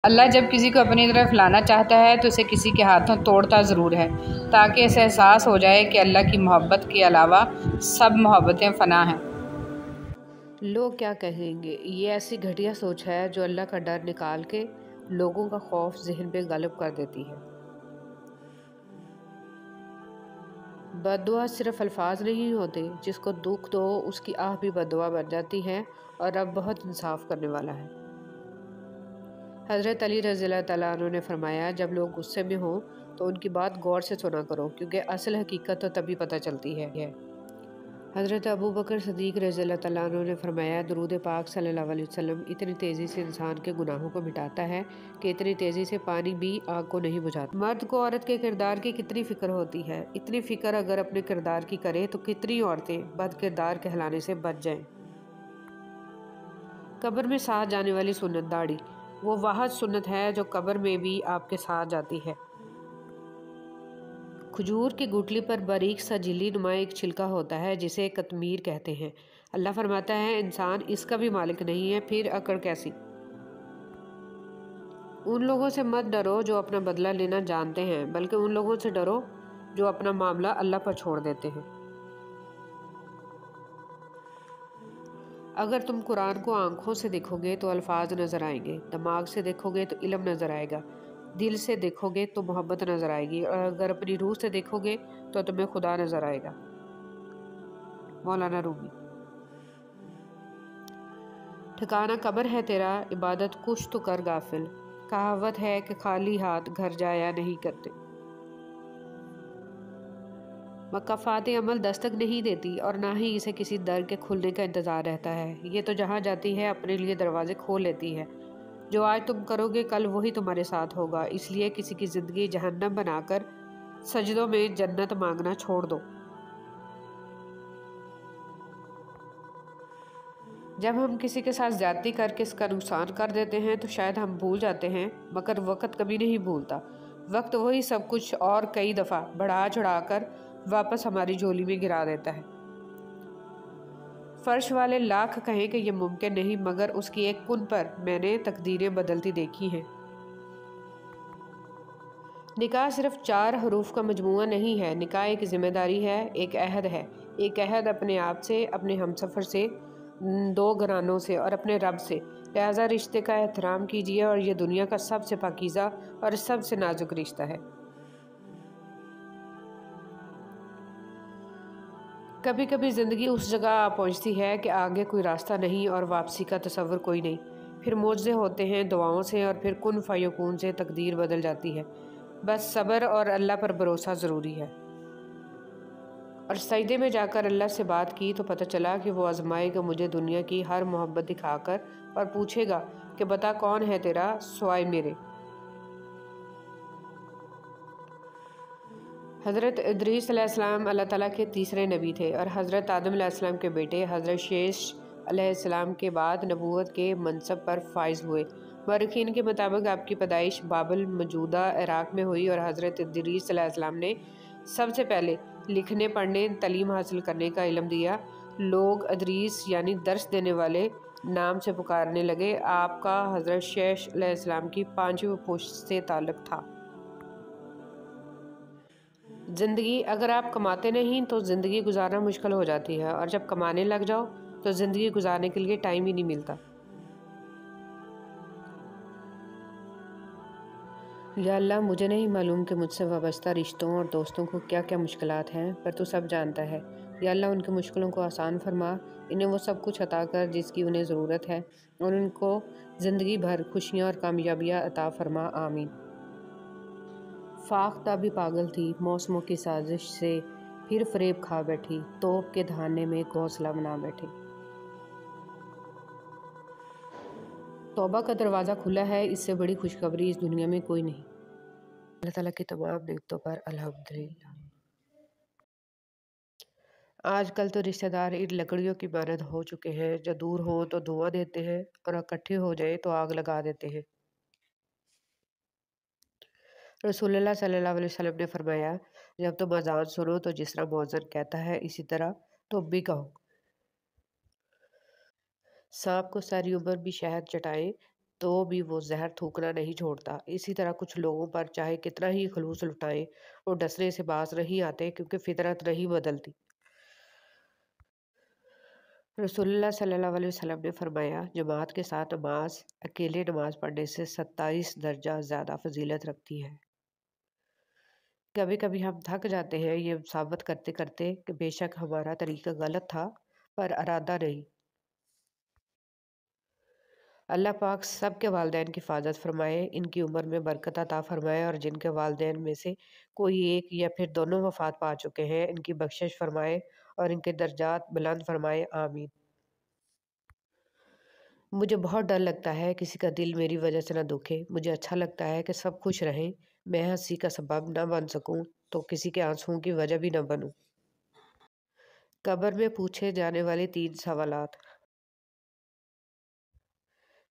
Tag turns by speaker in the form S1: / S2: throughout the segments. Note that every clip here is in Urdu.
S1: اللہ جب کسی کو اپنی طرف لانا چاہتا ہے تو اسے کسی کے ہاتھوں توڑتا ضرور ہے تاکہ اسے احساس ہو جائے کہ اللہ کی محبت کے علاوہ سب محبتیں فنا ہیں۔
S2: لوگ کیا کہیں گے، یہ ایسی گھٹیا سوچ ہے جو اللہ کا ڈر نکال کے لوگوں کا خوف ذہن پہ غالب کر دیتی ہے۔ بد دعا صرف الفاظ نہیں ہوتے، جس کو دکھ دو اس کی آہ بھی بد دعا بن جاتی ہے، اور رب بہت انصاف کرنے والا ہے۔ حضرت علی رضی اللہ تعالیٰ عنہ نے فرمایا، جب لوگ غصے میں ہوں تو ان کی بات غور سے سنا کرو، کیونکہ اصل حقیقت تو تبھی پتہ چلتی ہے۔ حضرت ابو بکر صدیق رضی اللہ تعالیٰ عنہ نے فرمایا، درود پاک صلی اللہ علیہ وسلم اتنی تیزی سے انسان کے گناہوں کو مٹاتا ہے کہ اتنی تیزی سے پانی بھی آگ کو نہیں بجھاتا۔ مرد کو عورت کے کردار کی کتنی فکر ہوتی ہے، اتنی فکر اگر اپنے کردار کی کرے تو کتنی عورتیں بد کردار کہلانے سے بچ جائیں۔ قبر میں ساتھ جانے والی سنت داڑھی، وہ واحد سنت ہے جو قبر میں بھی آپ کے ساتھ جاتی ہے۔ کھجور کی گٹلی پر باریک سا جھلی نما ایک چھلکا ہوتا ہے جسے قطمیر کہتے ہیں۔ اللہ فرماتا ہے، انسان اس کا بھی مالک نہیں ہے، پھر اکڑ کیسی؟ ان لوگوں سے مت ڈرو جو اپنا بدلہ لینا جانتے ہیں، بلکہ ان لوگوں سے ڈرو جو اپنا معاملہ اللہ پر چھوڑ دیتے ہیں۔ اگر تم قرآن کو آنکھوں سے دیکھو گے تو الفاظ نظر آئیں گے، دماغ سے دیکھو گے تو علم نظر آئے گا، دل سے دیکھو گے تو محبت نظر آئے گی، اور اگر اپنی روح سے دیکھو گے تو تمہیں خدا نظر آئے گا۔ مولانا رومی۔ ٹھکانہ قبر ہے تیرا، عبادت کش تو کر غافل، کہاوت ہے کہ خالی ہاتھ گھر جایا نہیں کرتے۔ مکافات عمل دستک نہیں دیتی اور نہ ہی اسے کسی در کے کھلنے کا انتظار رہتا ہے، یہ تو جہاں جاتی ہے اپنے لیے دروازے کھول لیتی ہے۔ جو آج تم کرو گے کل وہی تمہارے ساتھ ہوگا، اس لیے کسی کی زندگی جہنم بنا کر سجدوں میں جنت مانگنا چھوڑ دو۔ جب ہم کسی کے ساتھ زیادتی کر کے اس کا نقصان کر دیتے ہیں تو شاید ہم بھول جاتے ہیں، مگر وقت کبھی نہیں بھولتا۔ وقت وہی سب کچھ اور کئی دفعہ بڑھا چڑھا کر واپس ہماری جھولی میں گرا دیتا ہے۔ فرش والے لاکھ کہیں کہ یہ ممکن نہیں، مگر اس کی ایک کن پر میں نے تقدیریں بدلتی دیکھی ہیں۔ نکاح صرف 4 حروف کا مجموعہ نہیں ہے، نکاح ایک ذمہ داری ہے، ایک عہد ہے، ایک عہد اپنے آپ سے، اپنے ہمسفر سے، 2 گھرانوں سے اور اپنے رب سے۔ لہٰذا رشتے کا احترام کیجیے، اور یہ دنیا کا سب سے پاکیزہ اور سب سے نازک رشتہ ہے۔ کبھی کبھی زندگی اس جگہ آ پہنچتی ہے کہ آگے کوئی راستہ نہیں اور واپسی کا تصور کوئی نہیں، پھر معجزے ہوتے ہیں دعاؤں سے، اور پھر کن فیکون سے تقدیر بدل جاتی ہے۔ بس صبر اور اللہ پر بھروسہ ضروری ہے۔ اور سجدے میں جا کر اللہ سے بات کی تو پتہ چلا کہ وہ آزمائے گا مجھے دنیا کی ہر محبت دکھا کر، اور پوچھے گا کہ بتا کون ہے تیرا سوائے میرے۔ حضرت ادریس علیہ السلام اللہ تعالیٰ کے تیسرے نبی تھے، اور حضرت آدم علیہ السلام کے بیٹے حضرت شیش علیہ السلام کے بعد نبوت کے منصب پر فائز ہوئے۔ مورخین کے مطابق آپ کی پیدائش بابل موجودہ عراق میں ہوئی، اور حضرت ادریس علیہ السلام نے سب سے پہلے لکھنے پڑھنے تعلیم حاصل کرنے کا علم دیا۔ لوگ ادریس یعنی درس دینے والے نام سے پکارنے لگے۔ آپ کا حضرت شیش علیہ السلام کی 5ویں پشت سے تعلق تھا۔ زندگی اگر آپ کماتے نہیں تو زندگی گزارنا مشکل ہو جاتی ہے، اور جب کمانے لگ جاؤ تو زندگی گزارنے کے لیے ٹائم ہی نہیں ملتا۔ یا اللہ، مجھے نہیں معلوم کہ مجھ سے وابستہ رشتوں اور دوستوں کو کیا کیا مشکلات ہیں، پر تو سب جانتا ہے۔ یا اللہ، ان کی مشکلوں کو آسان فرما، انہیں وہ سب کچھ عطا کر جس کی انہیں ضرورت ہے، اور ان کو زندگی بھر خوشیاں اور کامیابیاں عطا فرما، آمین۔ فاختہ بھی پاگل تھی موسموں کی سازش سے، پھر فریب کھا بیٹھی، توپ کے دھانے میں گھونسلہ بنا بیٹھی۔ توبہ کا دروازہ کھلا ہے، اس سے بڑی خوشخبری اس دنیا میں کوئی نہیں۔ اللہ تعالیٰ کی تمام نعمتوں پر الحمدللہ۔ آج کل تو رشتہ دار ان لکڑیوں کی مانند ہو چکے ہیں جو دور ہوں تو دھواں دیتے ہیں، اور اکٹھے ہو جائیں تو آگ لگا دیتے ہیں۔ رسول اللہ صلی اللہ علیہ وسلم نے فرمایا، جب تم اذان سنو تو جس طرح مؤذن کہتا ہے اسی طرح تم بھی کہو۔ سانپ کو ساری عمر بھی شہد چٹائیں تو بھی وہ زہر تھوکنا نہیں چھوڑتا۔ اسی طرح کچھ لوگوں پر چاہے کتنا ہی خلوص لٹائیں وہ ڈسنے سے باز نہیں آتے، کیونکہ فطرت نہیں بدلتی۔ رسول اللہ صلی اللہ علیہ وسلم نے فرمایا، جماعت کے ساتھ نماز اکیلے نماز پڑھنے سے 27 درجہ زیادہ فضیلت رکھتی ہے۔ کبھی کبھی ہم تھک جاتے ہیں یہ ثابت کرتے کرتے کہ بے شک ہمارا طریقہ غلط تھا، پر ارادہ نہیں۔ اللہ پاک سب کے والدین کی حفاظت فرمائے، ان کی عمر میں برکت عطا فرمائے، اور جن کے والدین میں سے کوئی ایک یا پھر دونوں وفات پا چکے ہیں ان کی بخشش فرمائے اور ان کے درجات بلند فرمائے، آمین۔ مجھے بہت ڈر لگتا ہے کسی کا دل میری وجہ سے نہ دکھے۔ مجھے اچھا لگتا ہے کہ سب خوش رہیں۔ میں ہنسی کا سبب نہ بن سکوں تو کسی کے آنسوؤں کی وجہ بھی نہ بنوں۔ قبر میں پوچھے جانے والے 3 سوالات۔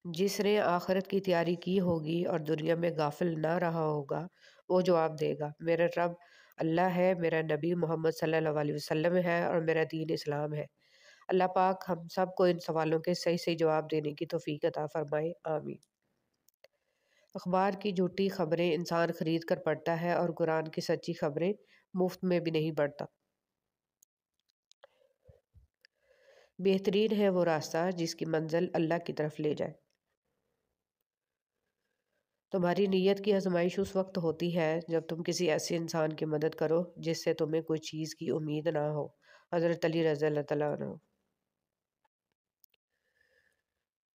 S2: جس نے آخرت کی تیاری کی ہوگی اور دنیا میں غافل نہ رہا ہوگا وہ جواب دے گا، میرا رب اللہ ہے، میرا نبی محمد صلی اللہ علیہ وسلم ہے اور میرا دین اسلام ہے۔ اللہ پاک ہم سب کو ان سوالوں کے صحیح صحیح جواب دینے کی توفیق عطا فرمائے، آمین۔ اخبار کی جھوٹی خبریں انسان خرید کر پڑھتا ہے اور قرآن کی سچی خبریں مفت میں بھی نہیں پڑھتا۔ بہترین ہے وہ راستہ جس کی منزل اللہ کی طرف لے جائے۔ تمہاری نیت کی آزمائش اس وقت ہوتی ہے جب تم کسی ایسے انسان کی مدد کرو جس سے تمہیں کوئی چیز کی امید نہ ہو۔ حضرت علی رضی اللہ تعالیٰ عنہ۔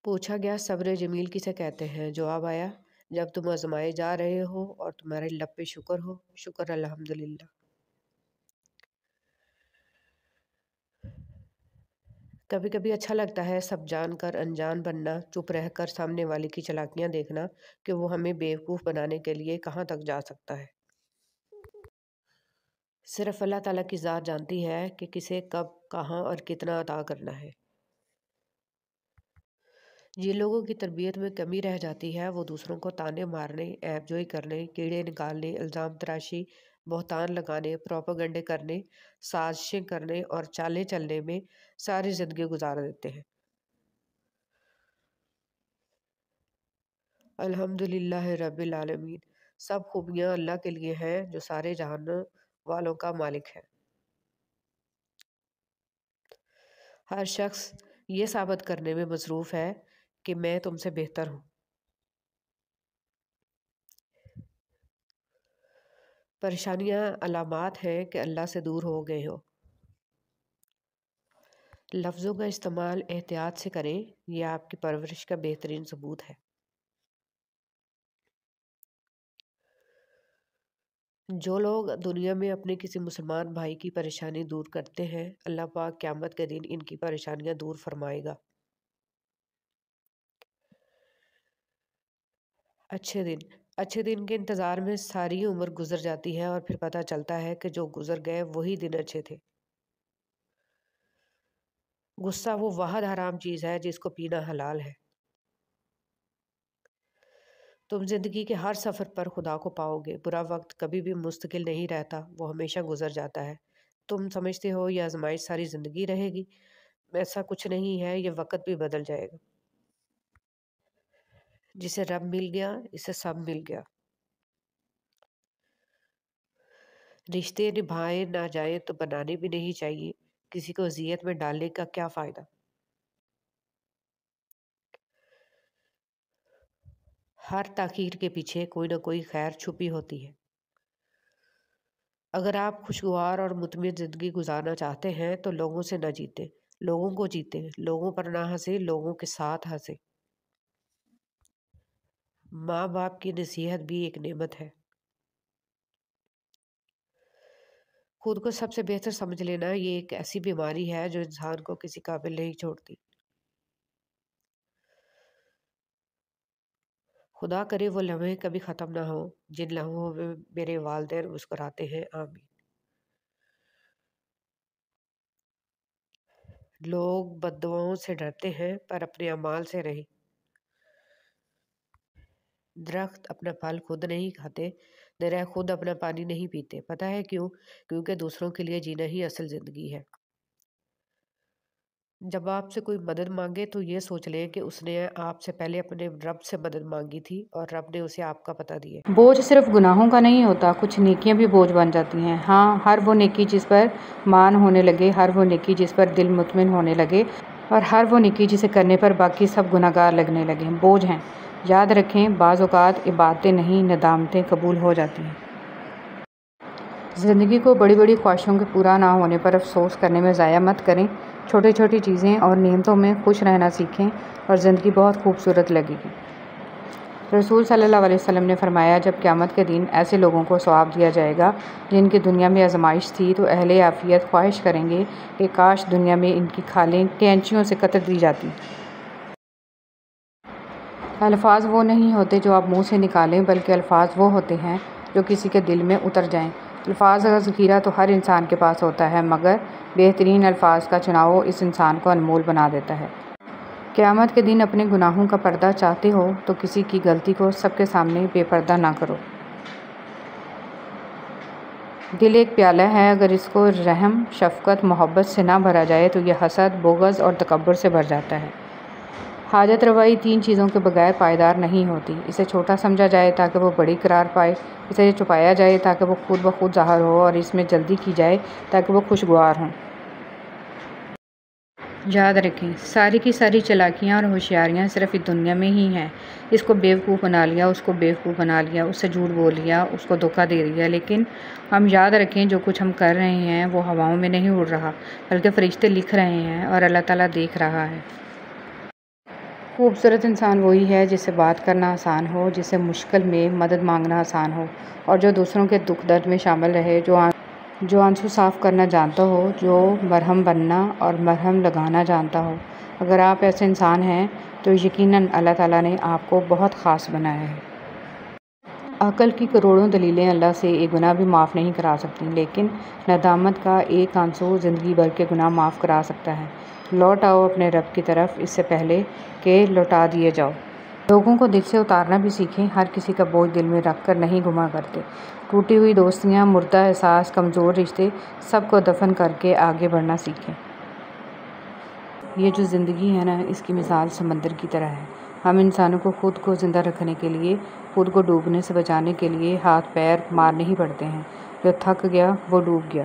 S2: پوچھا گیا صبر جمیل کسے کہتے ہیں؟ جواب آیا، جب تم آزمائے جا رہے ہو اور تمہارے لب پہ شکر ہو، شکر الحمدللہ۔ کبھی کبھی اچھا لگتا ہے سب جان کر انجان بننا، چپ رہ کر سامنے والے کی چالاکیاں دیکھنا کہ وہ ہمیں بیوقوف بنانے کے لیے کہاں تک جا سکتا ہے۔ صرف اللہ تعالیٰ کی ذات جانتی ہے کہ کسے کب کہاں اور کتنا عطا کرنا ہے۔ جن لوگوں کی تربیت میں کمی رہ جاتی ہے وہ دوسروں کو طعنے مارنے، عیب جوئی کرنے، کیڑے نکالنے، الزام تراشی، بہتان لگانے، پروپیگنڈے کرنے، سازشیں کرنے اور چالیں چلنے میں ساری زندگی گزار دیتے ہیں۔ الحمدللہ رب العالمین۔ سب خوبیاں اللہ کے لیے ہیں جو سارے جہان والوں کا مالک ہے۔ ہر شخص یہ ثابت کرنے میں مصروف ہے کہ میں تم سے بہتر ہوں۔ پریشانیاں علامات ہیں کہ اللہ سے دور ہو گئے ہو۔ لفظوں کا استعمال احتیاط سے کریں، یہ آپ کی پرورش کا بہترین ثبوت ہے۔ جو لوگ دنیا میں اپنے کسی مسلمان بھائی کی پریشانی دور کرتے ہیں، اللہ پاک قیامت کے دن ان کی پریشانیاں دور فرمائے گا۔ اچھے دن کے انتظار میں ساری عمر گزر جاتی ہے اور پھر پتہ چلتا ہے کہ جو گزر گئے وہی دن اچھے تھے۔ غصہ وہ واحد حرام چیز ہے جس کو پینا حلال ہے۔ تم زندگی کے ہر سفر پر خدا کو پاؤ گے۔ برا وقت کبھی بھی مستقل نہیں رہتا، وہ ہمیشہ گزر جاتا ہے۔ تم سمجھتے ہو یہ آزمائش ساری زندگی رہے گی، ایسا کچھ نہیں ہے، یہ وقت بھی بدل جائے گا۔ جسے رب مل گیا اسے سب مل گیا۔ رشتے نبھائے نہ جائیں تو بنانے بھی نہیں چاہیے، کسی کو اذیت میں ڈالنے کا کیا فائدہ۔ ہر تاخیر کے پیچھے کوئی نہ کوئی خیر چھپی ہوتی ہے۔ اگر آپ خوشگوار اور مطمئن زندگی گزارنا چاہتے ہیں تو لوگوں سے نہ جیتیں، لوگوں کو جیتیں، لوگوں پر نہ ہنسیں، لوگوں کے ساتھ ہنسیں۔ ماں باپ کی نصیحت بھی ایک نعمت ہے۔ خود کو سب سے بہتر سمجھ لینا یہ ایک ایسی بیماری ہے جو انسان کو کسی قابل نہیں چھوڑتی۔ خدا کرے وہ لمحے کبھی ختم نہ ہو جن لمحوں میں میرے والدین مسکراتے ہیں، آمین۔ لوگ بد دعاؤں سے ڈرتے ہیں پر اپنے اعمال سے رہیں۔ درخت اپنا پھل خود نہیں کھاتے، دریا خود اپنا پانی نہیں پیتے۔ پتہ ہے کیوں؟ کیونکہ دوسروں کے لیے جینا ہی اصل زندگی ہے۔ جب آپ سے کوئی مدد مانگے تو یہ سوچ لیں کہ اس نے آپ سے پہلے اپنے رب سے مدد مانگی تھی اور رب نے اسے آپ کا پتہ دیا۔
S1: بوجھ صرف گناہوں کا نہیں ہوتا، کچھ نیکیاں بھی بوجھ بن جاتی ہیں۔ ہاں، ہر وہ نیکی جس پر مان ہونے لگے، ہر وہ نیکی جس پر دل مطمئن ہونے لگے، اور ہر وہ نیکی جسے کرنے پر باقی سب گناہگار لگنے لگے، بوجھ ہیں۔ یاد رکھیں، بعض اوقات عبادتیں نہیں، ندامتیں قبول ہو جاتی ہیں۔ زندگی کو بڑی بڑی خواہشوں کے پورا نہ ہونے پر افسوس کرنے میں ضائع مت کریں۔ چھوٹی چھوٹی چیزیں اور نعمتوں میں خوش رہنا سیکھیں اور زندگی بہت خوبصورت لگے گی۔ رسول صلی اللہ علیہ وسلم نے فرمایا، جب قیامت کے دن ایسے لوگوں کو ثواب دیا جائے گا جن کی دنیا میں آزمائش تھی، تو اہل عافیت خواہش کریں گے کہ کاش دنیا میں ان کی کھالیں کینچیوں سے کتر دی جاتی۔ الفاظ وہ نہیں ہوتے جو آپ منہ سے نکالیں، بلکہ الفاظ وہ ہوتے ہیں جو کسی کے دل میں اتر جائیں۔ الفاظ کا ذخیرہ تو ہر انسان کے پاس ہوتا ہے، مگر بہترین الفاظ کا چناؤ اس انسان کو انمول بنا دیتا ہے۔ قیامت کے دن اپنے گناہوں کا پردہ چاہتے ہو تو کسی کی غلطی کو سب کے سامنے بے پردہ نہ کرو۔ دل ایک پیالہ ہے، اگر اس کو رحم، شفقت، محبت سے نہ بھرا جائے تو یہ حسد، بغض اور تکبر سے بھر جاتا ہے۔ حاجت روائی 3 چیزوں کے بغیر پائیدار نہیں ہوتی۔ اسے چھوٹا سمجھا جائے تاکہ وہ بڑی قرار پائے، اسے چھپایا جائے تاکہ وہ خود بخود ظاہر ہو، اور اس میں جلدی کی جائے تاکہ وہ خوشگوار ہوں۔ یاد رکھیں، ساری کی ساری چالاکیاں اور ہوشیاریاں صرف اس دنیا میں ہی ہیں۔ اس کو بیوقوف بنا لیا، اس کو بیوقوف بنا لیا، اس سے جھوٹ بول لیا، اس کو دھوکہ دے دیا، لیکن ہم یاد رکھیں جو کچھ ہم کر رہے ہیں وہ ہواؤں میں نہیں اڑ رہا، بلکہ فرشتے لکھ رہے ہیں اور اللہ تعالیٰ دیکھ رہا ہے۔ خوبصورت انسان وہی ہے جسے بات کرنا آسان ہو، جسے مشکل میں مدد مانگنا آسان ہو، اور جو دوسروں کے دکھ درد میں شامل رہے، جو آنسو صاف کرنا جانتا ہو، جو مرہم بننا اور مرہم لگانا جانتا ہو۔ اگر آپ ایسے انسان ہیں تو یقیناً اللہ تعالیٰ نے آپ کو بہت خاص بنایا ہے۔ عقل کی کروڑوں دلیلیں اللہ سے ایک گناہ بھی معاف نہیں کرا سکتی، لیکن ندامت کا ایک آنسو زندگی بھر کے گناہ معاف کرا سکتا ہے۔ لوٹ آؤ اپنے رب کی طرف اس سے پہلے کہ لوٹا دیے جاؤ۔ لوگوں کو دل سے اتارنا بھی سیکھیں، ہر کسی کا بوجھ دل میں رکھ کر نہیں گھما کرتے۔ ٹوٹی ہوئی دوستیاں، مردہ احساس، کمزور رشتے، سب کو دفن کر کے آگے بڑھنا سیکھیں۔ یہ جو زندگی ہے نا، اس کی مثال سمندر کی طرح ہے۔ ہم انسانوں کو خود کو زندہ رکھنے کے لیے، خود کو ڈوبنے سے بچانے کے لیے ہاتھ پیر مارنے ہی پڑتے ہیں۔ جو تھک گیا وہ ڈوب گیا۔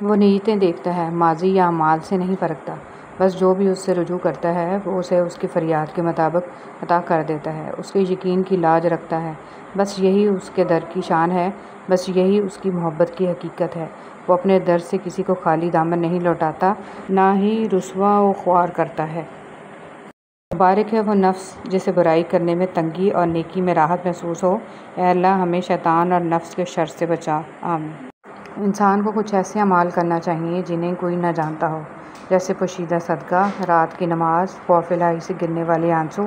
S1: وہ نیتیں دیکھتا ہے، ماضی یا اعمال سے نہیں پرکھتا۔ بس جو بھی اس سے رجوع کرتا ہے وہ اسے اس کی فریاد کے مطابق عطا کر دیتا ہے، اس کے یقین کی لاج رکھتا ہے۔ بس یہی اس کے در کی شان ہے، بس یہی اس کی محبت کی حقیقت ہے۔ وہ اپنے در سے کسی کو خالی دامن نہیں لوٹاتا، نہ ہی رسوا و خوار کرتا ہے۔ مبارک ہے وہ نفس جسے برائی کرنے میں تنگی اور نیکی میں راحت محسوس ہو۔ اے اللہ ہمیں شیطان اور نفس کے شر سے بچا، آمین۔ انسان کو کچھ ایسے اعمال کرنا چاہیے جنہیں کوئی نہ جانتا ہو، جیسے پوشیدہ صدقہ، رات کی نماز، خوف الہی سے گرنے والے آنسو،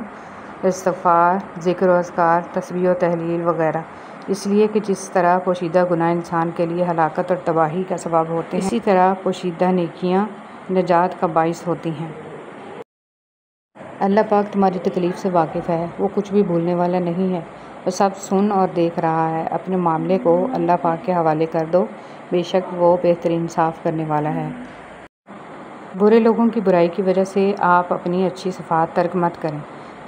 S1: استغفار، ذکر و اذکار، تسبیح و تحلیل وغیرہ، اس لیے کہ جس طرح پوشیدہ گناہ انسان کے لیے ہلاکت اور تباہی کا سبب ہوتے ہیں، اسی طرح پوشیدہ نیکیاں نجات کا باعث ہوتی ہیں۔ اللہ پاک تمہاری تکلیف سے واقف ہے، وہ کچھ بھی بھولنے والا نہیں ہے، وہ سب سن اور دیکھ رہا ہے۔ اپنے معاملے کو اللہ پاک کے حوالے کر دو، بے شک وہ بہترین انصاف کرنے والا ہے۔ برے لوگوں کی برائی کی وجہ سے آپ اپنی اچھی صفات ترک مت کریں۔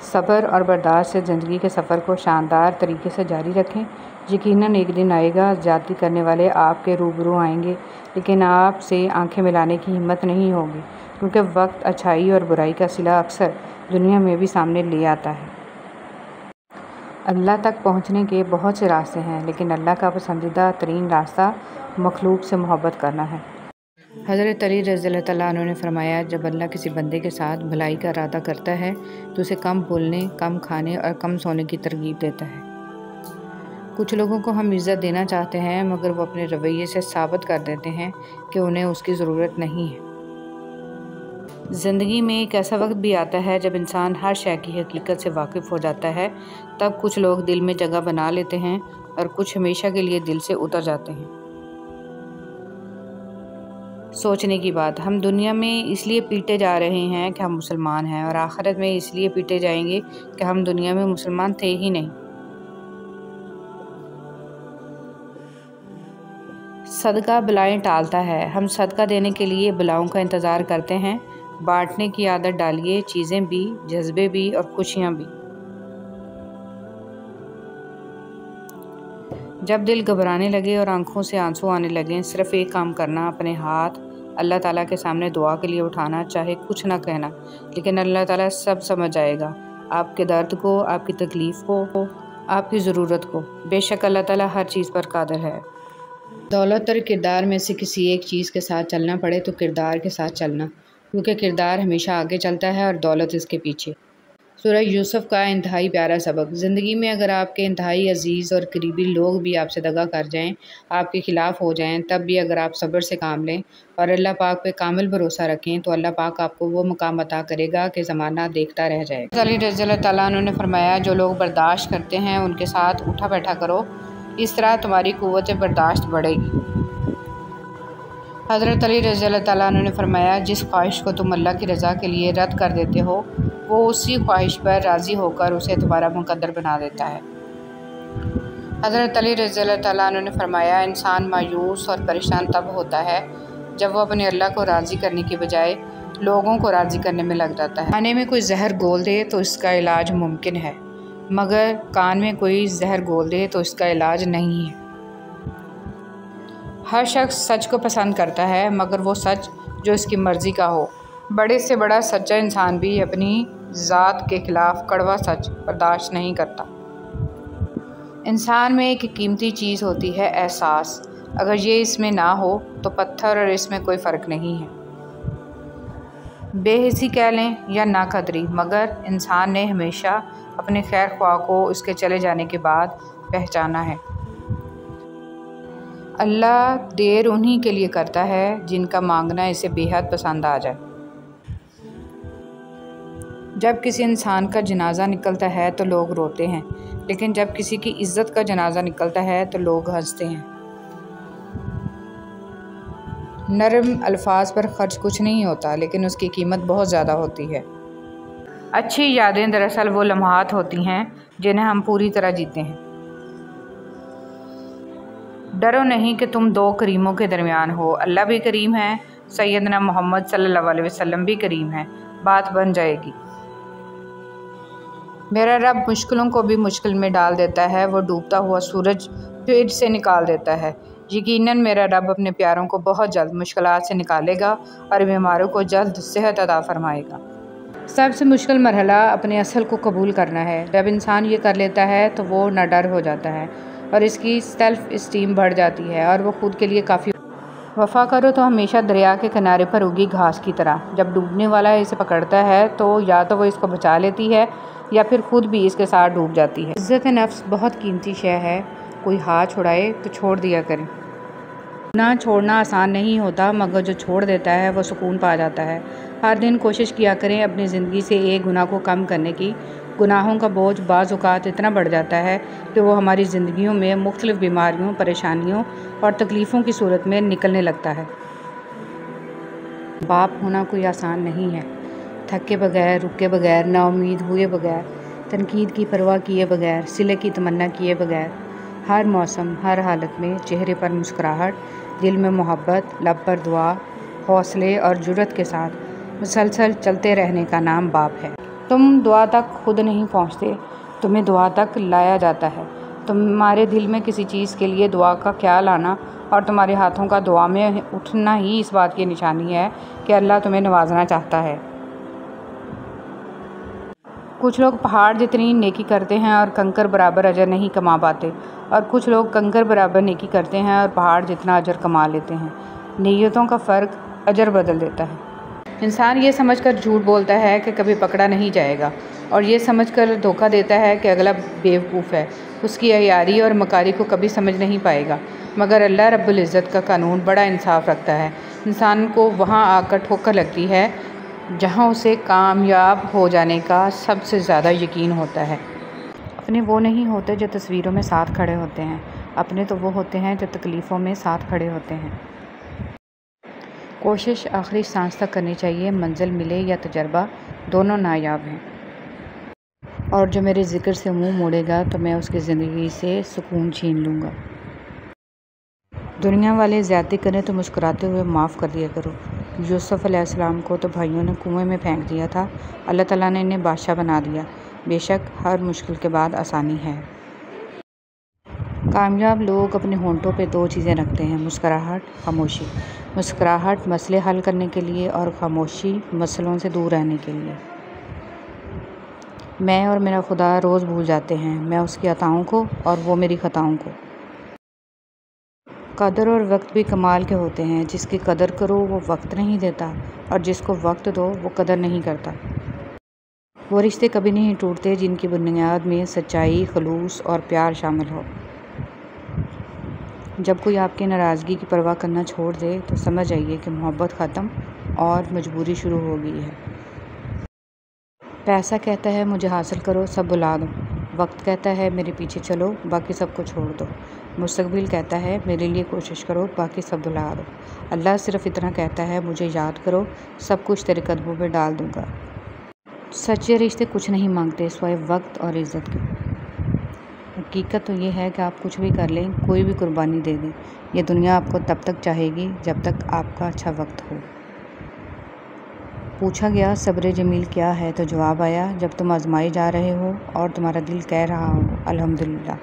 S1: صبر اور برداشت سے زندگی کے سفر کو شاندار طریقے سے جاری رکھیں۔ یقیناً ایک دن آئے گا، زیادتی کرنے والے آپ کے روبرو آئیں گے، لیکن آپ سے آنکھیں ملانے کی ہمت نہیں ہوگی، کیونکہ وقت اچھائی اور برائی کا صلہ اکثر دنیا میں بھی سامنے لے آتا ہے۔ اللہ تک پہنچنے کے بہت سے راستے ہیں، لیکن اللہ کا پسندیدہ ترین راستہ مخلوق سے محبت کرنا ہے۔ حضرت علی رضی اللہ تعالیٰ عنہ نے فرمایا، جب اللہ کسی بندے کے ساتھ بھلائی کا ارادہ کرتا ہے تو اسے کم بولنے، کم کھانے اور کم سونے کی ترغیب دیتا ہے۔ کچھ لوگوں کو ہم عزت دینا چاہتے ہیں، مگر وہ اپنے رویے سے ثابت کر دیتے ہیں کہ انہیں اس کی ضرورت نہیں ہے۔ زندگی میں ایک ایسا وقت بھی آتا ہے جب انسان ہر شے کی حقیقت سے واقف ہو جاتا ہے، تب کچھ لوگ دل میں جگہ بنا لیتے ہیں اور کچھ ہمیشہ کے لیے دل سے اتر جاتے ہیں۔ سوچنے کی بات، ہم دنیا میں اس لیے پیٹے جا رہے ہیں کہ ہم مسلمان ہیں، اور آخرت میں اس لیے پیٹے جائیں گے کہ ہم دنیا میں مسلمان تھے ہی نہیں۔ صدقہ بلائیں ٹالتا ہے۔ ہم صدقہ دینے کے لیے بلاؤں کا انتظار کرتے ہیں۔ بانٹنے کی عادت ڈالیے، چیزیں بھی، جذبے بھی اور خوشیاں بھی۔ جب دل گھبرانے لگے اور آنکھوں سے آنسو آنے لگیں، صرف ایک کام کرنا، اپنے ہاتھ اللہ تعالیٰ کے سامنے دعا کے لیے اٹھانا، چاہے کچھ نہ کہنا، لیکن اللہ تعالیٰ سب سمجھ جائے گا، آپ کے درد کو، آپ کی تکلیف کو، آپ کی ضرورت کو۔ بے شک اللہ تعالیٰ ہر چیز پر قادر ہے۔ دولت اور کردار میں سے کسی ایک چیز کے ساتھ چلنا پڑے تو کردار کے ساتھ چلنا، کیونکہ کردار ہمیشہ آگے چلتا ہے اور دولت اس کے پیچھے۔ سورہ یوسف کا انتہائی پیارا سبق۔ زندگی میں اگر آپ کے انتہائی عزیز اور قریبی لوگ بھی آپ سے دغا کر جائیں، آپ کے خلاف ہو جائیں، تب بھی اگر آپ صبر سے کام لیں اور اللہ پاک پہ کامل بھروسہ رکھیں تو اللہ پاک آپ کو وہ مقام عطا کرے گا کہ زمانہ دیکھتا رہ جائے گا۔ علی رضی اللہ تعالیٰ عنہ نے فرمایا، جو لوگ برداشت کرتے ہیں ان کے ساتھ اٹھا بیٹھا کرو، اس طرح تمہاری قوت برداشت بڑھے گی۔ حضرت علی رضی اللہ تعالیٰ عنہ نے فرمایا، جس خواہش کو تم اللہ کی رضا کے لیے رد کر دیتے ہو، وہ اسی خواہش پر راضی ہو کر اسے تمہارا مقدر بنا دیتا ہے۔ حضرت علی رضی اللہ تعالیٰ عنہ نے فرمایا، انسان مایوس اور پریشان تب ہوتا ہے جب وہ اپنے اللہ کو راضی کرنے کی بجائے لوگوں کو راضی کرنے میں لگ جاتا ہے۔ کھانے میں کوئی زہر گھول دے تو اس کا علاج ممکن ہے، مگر کان میں کوئی زہر گھول دے تو اس کا علاج نہیں ہے۔ ہر شخص سچ کو پسند کرتا ہے، مگر وہ سچ جو اس کی مرضی کا ہو۔ بڑے سے بڑا سچا انسان بھی اپنی ذات کے خلاف کڑوا سچ برداشت نہیں کرتا۔ انسان میں ایک قیمتی چیز ہوتی ہے، احساس۔ اگر یہ اس میں نہ ہو تو پتھر اور اس میں کوئی فرق نہیں ہے۔ بے حسی کہہ لیں یا ناقدری، مگر انسان نے ہمیشہ اپنے خیر خواہ کو اس کے چلے جانے کے بعد پہچانا ہے۔ اللہ دیر انہی کے لیے کرتا ہے جن کا مانگنا اسے بے حد پسند آ جائے۔ جب کسی انسان کا جنازہ نکلتا ہے تو لوگ روتے ہیں، لیکن جب کسی کی عزت کا جنازہ نکلتا ہے تو لوگ ہنستے ہیں۔ نرم الفاظ پر خرچ کچھ نہیں ہوتا، لیکن اس کی قیمت بہت زیادہ ہوتی ہے۔ اچھی یادیں دراصل وہ لمحات ہوتی ہیں جنہیں ہم پوری طرح جیتے ہیں۔ ڈرو نہیں کہ تم دو کریموں کے درمیان ہو، اللہ بھی کریم ہے، سیدنا محمد صلی اللہ علیہ وسلم بھی کریم ہے، بات بن جائے گی۔ میرا رب مشکلوں کو بھی مشکل میں ڈال دیتا ہے، وہ ڈوبتا ہوا سورج پھر سے نکال دیتا ہے۔ یقیناً میرا رب اپنے پیاروں کو بہت جلد مشکلات سے نکالے گا اور بیماروں کو جلد صحت عطا فرمائے گا۔ سب سے مشکل مرحلہ اپنے اصل کو قبول کرنا ہے۔ جب انسان یہ کر لیتا ہے تو وہ نہ ڈر ہو جاتا ہے اور اس کی سیلف اسٹیم بڑھ جاتی ہے اور وہ خود کے لیے کافی۔ وفا کرو تو ہمیشہ دریا کے کنارے پر اگی گھاس کی طرح، جب ڈوبنے والا اسے پکڑتا ہے تو یا تو وہ اس کو بچا لیتی ہے یا پھر خود بھی اس کے ساتھ ڈوب جاتی ہے۔ عزت نفس بہت قیمتی شے ہے، کوئی ہاتھ چھڑائے تو چھوڑ دیا کریں۔ گناہ چھوڑنا آسان نہیں ہوتا، مگر جو چھوڑ دیتا ہے وہ سکون پا جاتا ہے۔ ہر دن کوشش کیا کریں اپنی زندگی سے ایک گناہ کو کم کرنے کی۔ گناہوں کا بوجھ بعض اوقات اتنا بڑھ جاتا ہے کہ وہ ہماری زندگیوں میں مختلف بیماریوں، پریشانیوں اور تکلیفوں کی صورت میں نکلنے لگتا ہے۔ باپ ہونا کوئی آسان نہیں ہے۔ تھکے بغیر، رکے بغیر، نا امید ہوئے بغیر، تنقید کی پرواہ کیے بغیر، صلح کی تمنا کیے بغیر، ہر موسم، ہر حالت میں چہرے پر مسکراہٹ، دل میں محبت، لب پر دعا، حوصلے اور جرأت کے ساتھ مسلسل چلتے رہنے کا نام باپ ہے۔ تم دعا تک خود نہیں پہنچتے، تمہیں دعا تک لایا جاتا ہے۔ تمہارے دل میں کسی چیز کے لیے دعا کا خیال آنا اور تمہارے ہاتھوں کا دعا میں اٹھنا ہی اس بات کی نشانی ہے کہ اللہ تمہیں نوازنا چاہتا ہے۔ کچھ لوگ پہاڑ جتنی نیکی کرتے ہیں اور کنکر برابر اجر نہیں کما پاتے، اور کچھ لوگ کنکر برابر نیکی کرتے ہیں اور پہاڑ جتنا اجر کما لیتے ہیں۔ نیتوں کا فرق اجر بدل دیتا ہے۔ انسان یہ سمجھ کر جھوٹ بولتا ہے کہ کبھی پکڑا نہیں جائے گا، اور یہ سمجھ کر دھوکہ دیتا ہے کہ اگلا بیوقوف ہے، اس کی عیاری اور مکاری کو کبھی سمجھ نہیں پائے گا۔ مگر اللہ رب العزت کا قانون بڑا انصاف رکھتا ہے۔ انسان کو وہاں آ کر ٹھوکر لگتی ہے جہاں اسے کامیاب ہو جانے کا سب سے زیادہ یقین ہوتا ہے۔ اپنے وہ نہیں ہوتے جو تصویروں میں ساتھ کھڑے ہوتے ہیں، اپنے تو وہ ہوتے ہیں جو تکلیفوں میں ساتھ کھڑے ہوتے ہیں۔ کوشش آخری سانس تک کرنی چاہیے، منزل ملے یا تجربہ، دونوں نایاب ہیں۔ اور جو میرے ذکر سے منہ موڑے گا تو میں اس کی زندگی سے سکون چھین لوں گا۔ دنیا والے زیادتی کریں تو مسکراتے ہوئے معاف کر دیا کرو۔ یوسف علیہ السلام کو تو بھائیوں نے کنویں میں پھینک دیا تھا، اللہ تعالیٰ نے انہیں بادشاہ بنا دیا۔ بے شک ہر مشکل کے بعد آسانی ہے۔ کامیاب لوگ اپنے ہونٹوں پہ دو چیزیں رکھتے ہیں، مسکراہٹ، خاموشی۔ مسکراہٹ مسئلے حل کرنے کے لیے اور خاموشی مسئلوں سے دور رہنے کے لیے۔ میں اور میرا خدا روز بھول جاتے ہیں، میں اس کی عطاؤں کو اور وہ میری خطاؤں کو۔ قدر اور وقت بھی کمال کے ہوتے ہیں، جس کی قدر کرو وہ وقت نہیں دیتا اور جس کو وقت دو وہ قدر نہیں کرتا۔ وہ رشتے کبھی نہیں ٹوٹتے جن کی بنیاد میں سچائی، خلوص اور پیار شامل ہو۔ جب کوئی آپ کی ناراضگی کی پرواہ کرنا چھوڑ دے تو سمجھ جائیے کہ محبت ختم اور مجبوری شروع ہو گئی ہے۔ پیسہ کہتا ہے مجھے حاصل کرو، سب بھلا دو۔ وقت کہتا ہے میرے پیچھے چلو، باقی سب کو چھوڑ دو۔ مستقبل کہتا ہے میرے لیے کوشش کرو، باقی سب بھلا دو۔ اللہ صرف اتنا کہتا ہے مجھے یاد کرو، سب کچھ تیرے قدموں پہ ڈال دوں گا۔ سچے رشتے کچھ نہیں مانگتے سوائے وقت اور عزت کے۔ حقیقت تو یہ ہے کہ آپ کچھ بھی کر لیں، کوئی بھی قربانی دے دیں، یہ دنیا آپ کو تب تک چاہے گی جب تک آپ کا اچھا وقت ہو۔ پوچھا گیا صبر جمیل کیا ہے تو جواب آیا، جب تم آزمائے جا رہے ہو اور تمہارا دل کہہ رہا ہو الحمدللہ۔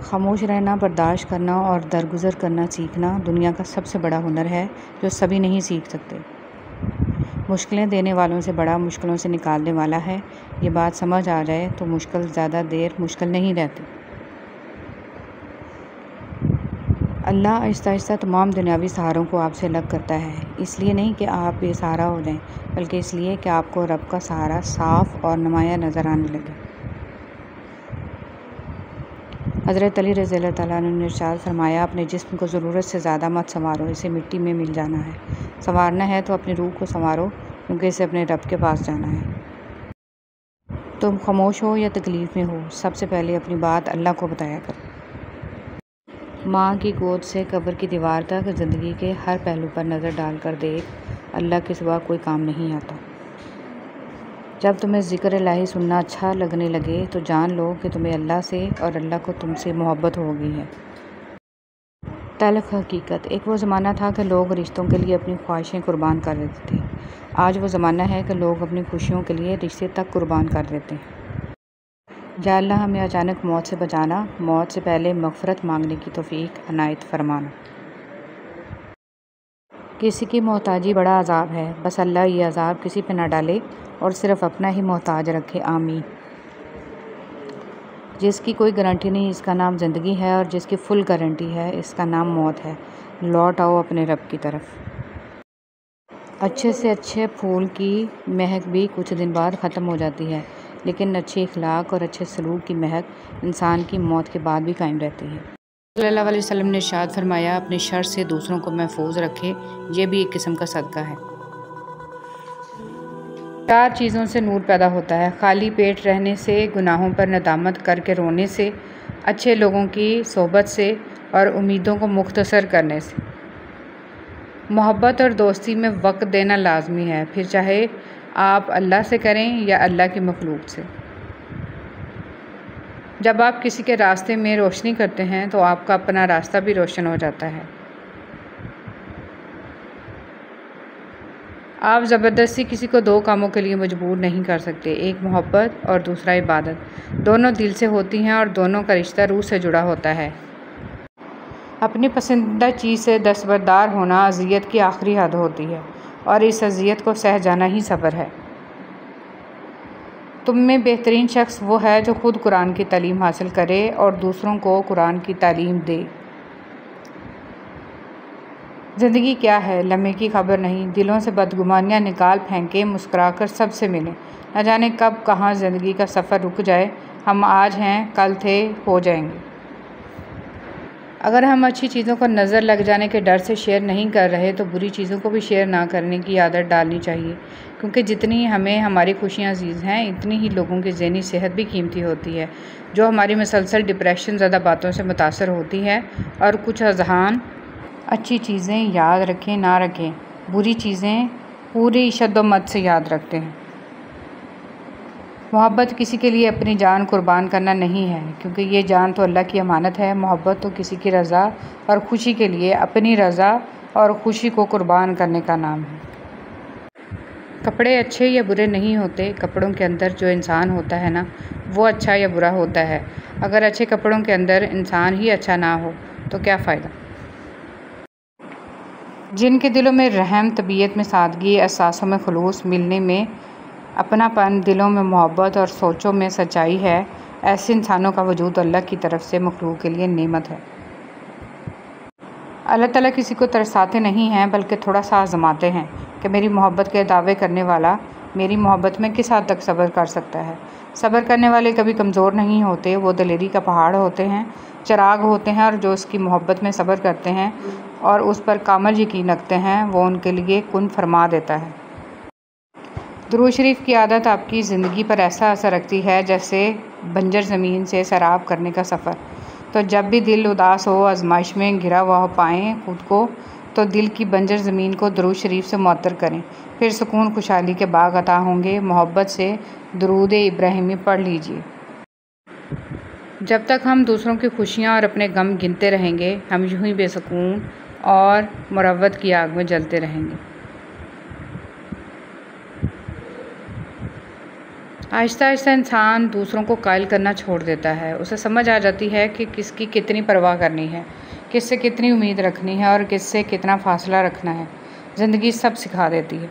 S1: خاموش رہنا، برداشت کرنا اور درگزر کرنا سیکھنا دنیا کا سب سے بڑا ہنر ہے جو سبھی نہیں سیکھ سکتے۔ مشکلیں دینے والوں سے بڑا مشکلوں سے نکالنے والا ہے۔ یہ بات سمجھ آ جائے تو مشکل زیادہ دیر مشکل نہیں رہتی۔ اللہ آہستہ آہستہ تمام دنیاوی سہاروں کو آپ سے الگ کرتا ہے، اس لیے نہیں کہ آپ بے سہارا ہو جائیں، بلکہ اس لیے کہ آپ کو رب کا سہارا صاف اور نمایاں نظر آنے لگے۔ حضرت علی رضی اللہ تعالیٰ عنہ نے ارشاد فرمایا، اپنے جسم کو ضرورت سے زیادہ مت سنوارو، اسے مٹی میں مل جانا ہے۔ سنوارنا ہے تو اپنی روح کو سنوارو، کیونکہ اسے اپنے رب کے پاس جانا ہے۔ تم خاموش ہو یا تکلیف میں ہو، سب سے پہلے اپنی بات اللہ کو بتایا کرو۔ ماں کی گود سے قبر کی دیوار تک زندگی کے ہر پہلو پر نظر ڈال کر دیکھ، اللہ کے سوا کوئی کام نہیں آتا۔ جب تمہیں ذکر الہی سننا اچھا لگنے لگے تو جان لو کہ تمہیں اللہ سے اور اللہ کو تم سے محبت ہو گئی ہے۔ تلخ حقیقت، ایک وہ زمانہ تھا کہ لوگ رشتوں کے لیے اپنی خواہشیں قربان کر دیتے تھے، آج وہ زمانہ ہے کہ لوگ اپنی خوشیوں کے لیے رشتے تک قربان کر دیتے ہیں۔ یا اللہ ہمیں اچانک موت سے بچانا، موت سے پہلے مغفرت مانگنے کی توفیق عنایت فرمانا۔ کسی کی محتاجی بڑا عذاب ہے، بس اللہ یہ عذاب کسی پہ نہ ڈالے اور صرف اپنا ہی محتاج رکھے، آمین۔ جس کی کوئی گارنٹی نہیں اس کا نام زندگی ہے، اور جس کی فل گارنٹی ہے اس کا نام موت ہے۔ لوٹ آؤ اپنے رب کی طرف۔ اچھے سے اچھے پھول کی مہک بھی کچھ دن بعد ختم ہو جاتی ہے، لیکن اچھے اخلاق اور اچھے سلوک کی مہک انسان کی موت کے بعد بھی قائم رہتی ہے۔ صلی اللہ علیہ وسلم نے ارشاد فرمایا، اپنے شر سے دوسروں کو محفوظ رکھے، یہ بھی ایک قسم کا صدقہ ہے۔ 4 چیزوں سے نور پیدا ہوتا ہے، خالی پیٹ رہنے سے، گناہوں پر ندامت کر کے رونے سے، اچھے لوگوں کی صحبت سے اور امیدوں کو مختصر کرنے سے۔ محبت اور دوستی میں وقت دینا لازمی ہے، پھر چاہے آپ اللہ سے کریں یا اللہ کی مخلوق سے۔ جب آپ کسی کے راستے میں روشنی کرتے ہیں تو آپ کا اپنا راستہ بھی روشن ہو جاتا ہے۔ آپ زبردستی کسی کو 2 کاموں کے لیے مجبور نہیں کر سکتے، ایک محبت اور دوسرا عبادت، دونوں دل سے ہوتی ہیں اور دونوں کا رشتہ روح سے جڑا ہوتا ہے۔ اپنی پسندیدہ چیز سے دستبردار ہونا اذیت کی آخری حد ہوتی ہے، اور اس اذیت کو سہ جانا ہی صبر ہے۔ تم میں بہترین شخص وہ ہے جو خود قرآن کی تعلیم حاصل کرے اور دوسروں کو قرآن کی تعلیم دے۔ زندگی کیا ہے، لمحے کی خبر نہیں، دلوں سے بدگمانیاں نکال پھینکیں، مسکرا کر سب سے ملیں، نہ جانے کب کہاں زندگی کا سفر رک جائے، ہم آج ہیں کل تھے ہو جائیں گے۔ اگر ہم اچھی چیزوں کو نظر لگ جانے کے ڈر سے شیئر نہیں کر رہے تو بری چیزوں کو بھی شیئر نہ کرنے کی عادت ڈالنی چاہیے، کیونکہ جتنی ہمیں ہماری خوشیاں عزیز ہیں اتنی ہی لوگوں کی ذہنی صحت بھی قیمتی ہوتی ہے، جو ہماری مسلسل ڈپریشن زدہ باتوں سے متاثر ہوتی ہے۔ اور کچھ اذہان اچھی چیزیں یاد رکھیں نہ رکھیں، بری چیزیں پوری شد و مت سے یاد رکھتے ہیں۔ محبت کسی کے لیے اپنی جان قربان کرنا نہیں ہے، کیونکہ یہ جان تو اللہ کی امانت ہے۔ محبت تو کسی کی رضا اور خوشی کے لیے اپنی رضا اور خوشی کو قربان کرنے کا نام ہے۔ کپڑے اچھے یا برے نہیں ہوتے، کپڑوں کے اندر جو انسان ہوتا ہے نا، وہ اچھا یا برا ہوتا ہے۔ اگر اچھے کپڑوں کے اندر انسان ہی اچھا نہ ہو تو کیا فائدہ۔ جن کے دلوں میں رحم، طبیعت میں سادگی، احساسوں میں خلوص، ملنے میں اپنا پن، دلوں میں محبت اور سوچوں میں سچائی ہے، ایسے انسانوں کا وجود اللہ کی طرف سے مخلوق کے لیے نعمت ہے۔ اللہ تعالیٰ کسی کو ترساتے نہیں ہیں بلکہ تھوڑا سا آزماتے ہیں کہ میری محبت کے دعوے کرنے والا میری محبت میں کس حد تک صبر کر سکتا ہے۔ صبر کرنے والے کبھی کمزور نہیں ہوتے، وہ دلیری کا پہاڑ ہوتے ہیں، چراغ ہوتے ہیں، اور جو اس کی محبت میں صبر کرتے ہیں اور اس پر کامل یقین رکھتے ہیں وہ ان کے لیے کن فرما دیتا ہے۔ درود شریف کی عادت آپ کی زندگی پر ایسا اثر رکھتی ہے جیسے بنجر زمین سے سیراب کرنے کا سفر۔ تو جب بھی دل اداس ہو، آزمائش میں گھرا ہوا پائیں خود کو، تو دل کی بنجر زمین کو درود شریف سے معطر کریں، پھر سکون خوشحالی کے باغ عطا ہوں گے۔ محبت سے درود ابراہیمی پڑھ لیجئے۔ جب تک ہم دوسروں کی خوشیاں اور اپنے غم گنتے رہیں گے، ہم یوں ہی بے سکون اور مروت کی آگ میں جلتے رہیں گے۔ آہستہ آہستہ انسان دوسروں کو قائل کرنا چھوڑ دیتا ہے، اسے سمجھ آ جاتی ہے کہ کس کی کتنی پرواہ کرنی ہے، کس سے کتنی امید رکھنی ہے اور کس سے کتنا فاصلہ رکھنا ہے۔ زندگی سب سکھا دیتی ہے۔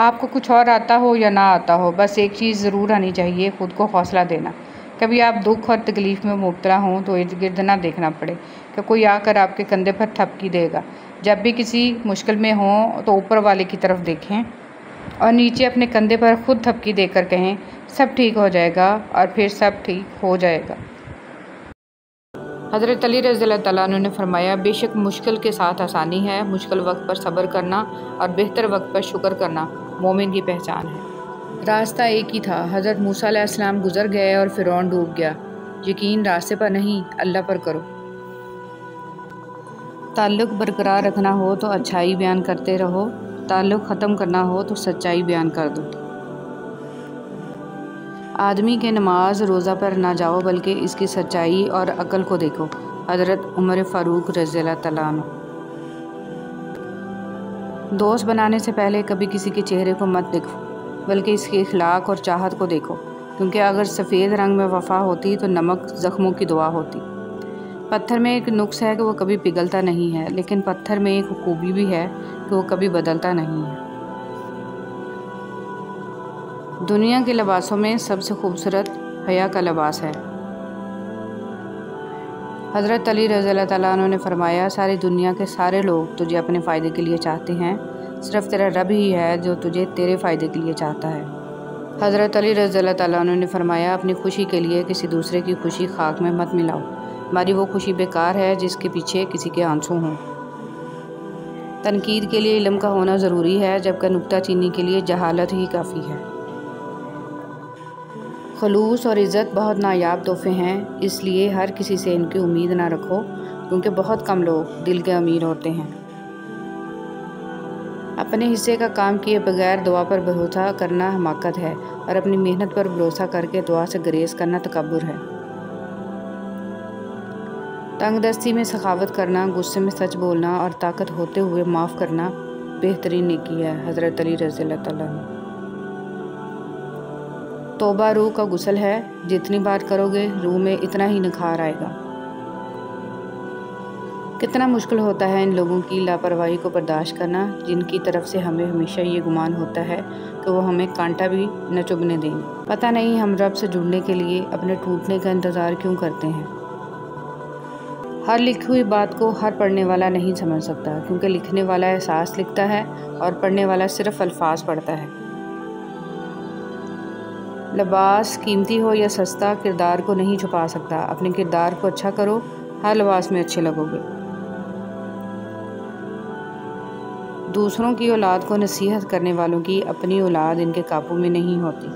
S1: آپ کو کچھ اور آتا ہو یا نہ آتا ہو، بس ایک چیز ضرور آنی چاہیے، خود کو حوصلہ دینا۔ کبھی آپ دکھ اور تکلیف میں مبتلا ہوں تو ارد گرد نہ دیکھنا پڑے کہ کوئی آ کر آپ کے کندھے پر تھپکی دے گا۔ جب بھی کسی مشکل میں ہوں تو اوپر والے کی طرف دیکھیں اور نیچے اپنے کندھے پر خود تھپکی دے کر کہیں سب ٹھیک ہو جائے گا، اور پھر سب ٹھیک ہو جائے گا۔ حضرت علی رضی اللہ تعالیٰ عنہ نے فرمایا، بے شک مشکل کے ساتھ آسانی ہے، مشکل وقت پر صبر کرنا اور بہتر وقت پر شکر کرنا مومن کی پہچان ہے۔ راستہ ایک ہی تھا، حضرت موسیٰ علیہ السلام گزر گئے اور فرعون ڈوب گیا۔ یقین راستے پر نہیں، اللہ پر کرو۔ تعلق برقرار رکھنا ہو تو اچھائی بیان کرتے رہو، تعلق ختم کرنا ہو تو سچائی بیان کر دو۔ آدمی کے نماز روزہ پر نہ جاؤ بلکہ اس کی سچائی اور عقل کو دیکھو۔ حضرت عمر فاروق رضی اللہ تعالیٰ عنہ۔ دوست بنانے سے پہلے کبھی کسی کے چہرے کو مت دیکھو بلکہ اس کے اخلاق اور چاہت کو دیکھو، کیونکہ اگر سفید رنگ میں وفا ہوتی تو نمک زخموں کی دوا ہوتی۔ پتھر میں ایک نقص ہے کہ وہ کبھی پگھلتا نہیں ہے، لیکن پتھر میں ایک خوبی بھی ہے کہ وہ کبھی بدلتا نہیں ہے۔ دنیا کے لباسوں میں سب سے خوبصورت حیا کا لباس ہے۔ حضرت علی رضی اللہ تعالیٰ عنہ نے فرمایا، ساری دنیا کے سارے لوگ تجھے اپنے فائدے کے لیے چاہتے ہیں، صرف تیرا رب ہی ہے جو تجھے تیرے فائدے کے لیے چاہتا ہے۔ حضرت علی رضی اللہ تعالیٰ عنہ نے فرمایا، اپنی خوشی کے لیے کسی دوسرے کی خوشی خاک میں مت ملاؤ، ہماری وہ خوشی بیکار ہے جس کے پیچھے کسی کے آنسو ہوں۔ تنقید کے لیے علم کا ہونا ضروری ہے، جبکہ نکتہ چینی کے لیے جہالت ہی کافی ہے۔ خلوص اور عزت بہت نایاب تحفے ہیں، اس لیے ہر کسی سے ان کی امید نہ رکھو، کیونکہ بہت کم لوگ دل کے امیر ہوتے ہیں۔ اپنے حصے کا کام کیے بغیر دعا پر بھروسہ کرنا حماقت ہے، اور اپنی محنت پر بھروسہ کر کے دعا سے گریز کرنا تکبر ہے۔ تنگ دستی میں سخاوت کرنا، غصے میں سچ بولنا اور طاقت ہوتے ہوئے معاف کرنا بہترین نیکی ہے۔ حضرت علی رضی اللہ تعالیٰ عنہ۔ توبہ روح کا غسل ہے، جتنی بار کرو گے روح میں اتنا ہی نکھار آئے گا۔ کتنا مشکل ہوتا ہے ان لوگوں کی لاپرواہی کو برداشت کرنا جن کی طرف سے ہمیں ہمیشہ یہ گمان ہوتا ہے کہ وہ ہمیں کانٹا بھی نہ چبھنے دیں گے۔ پتہ نہیں ہم رب سے جڑنے کے لیے اپنے ٹوٹنے کا انتظار کیوں کرتے ہیں۔ ہر لکھی ہوئی بات کو ہر پڑھنے والا نہیں سمجھ سکتا، کیونکہ لکھنے والا احساس لکھتا ہے اور پڑھنے والا صرف الفاظ پڑھتا ہے۔ لباس قیمتی ہو یا سستا کردار کو نہیں چھپا سکتا۔ اپنے کردار کو اچھا کرو، ہر لباس میں اچھے لگو گے۔ دوسروں کی اولاد کو نصیحت کرنے والوں کی اپنی اولاد ان کے قابو میں نہیں ہوتی۔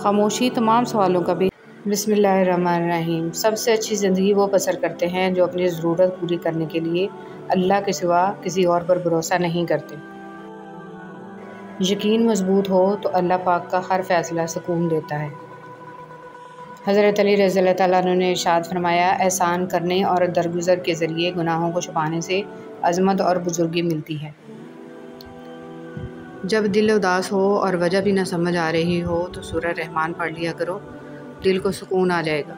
S1: خاموشی تمام سوالوں کا بھی۔ بسم اللہ الرحمن الرحیم۔ سب سے اچھی زندگی وہ بسر کرتے ہیں جو اپنی ضرورت پوری کرنے کے لیے اللہ کے سوا کسی اور پر بھروسہ نہیں کرتے۔ یقین مضبوط ہو تو اللہ پاک کا ہر فیصلہ سکون دیتا ہے۔ حضرت علی رضی اللہ تعالیٰ عنہ نے ارشاد فرمایا، احسان کرنے اور درگزر کے ذریعے گناہوں کو چھپانے سے عظمت اور بزرگی ملتی ہے۔ جب دل اداس ہو اور وجہ بھی نہ سمجھ آ رہی ہو تو سورہ رحمان پڑھ لیا کرو، دل کو سکون آ جائے گا۔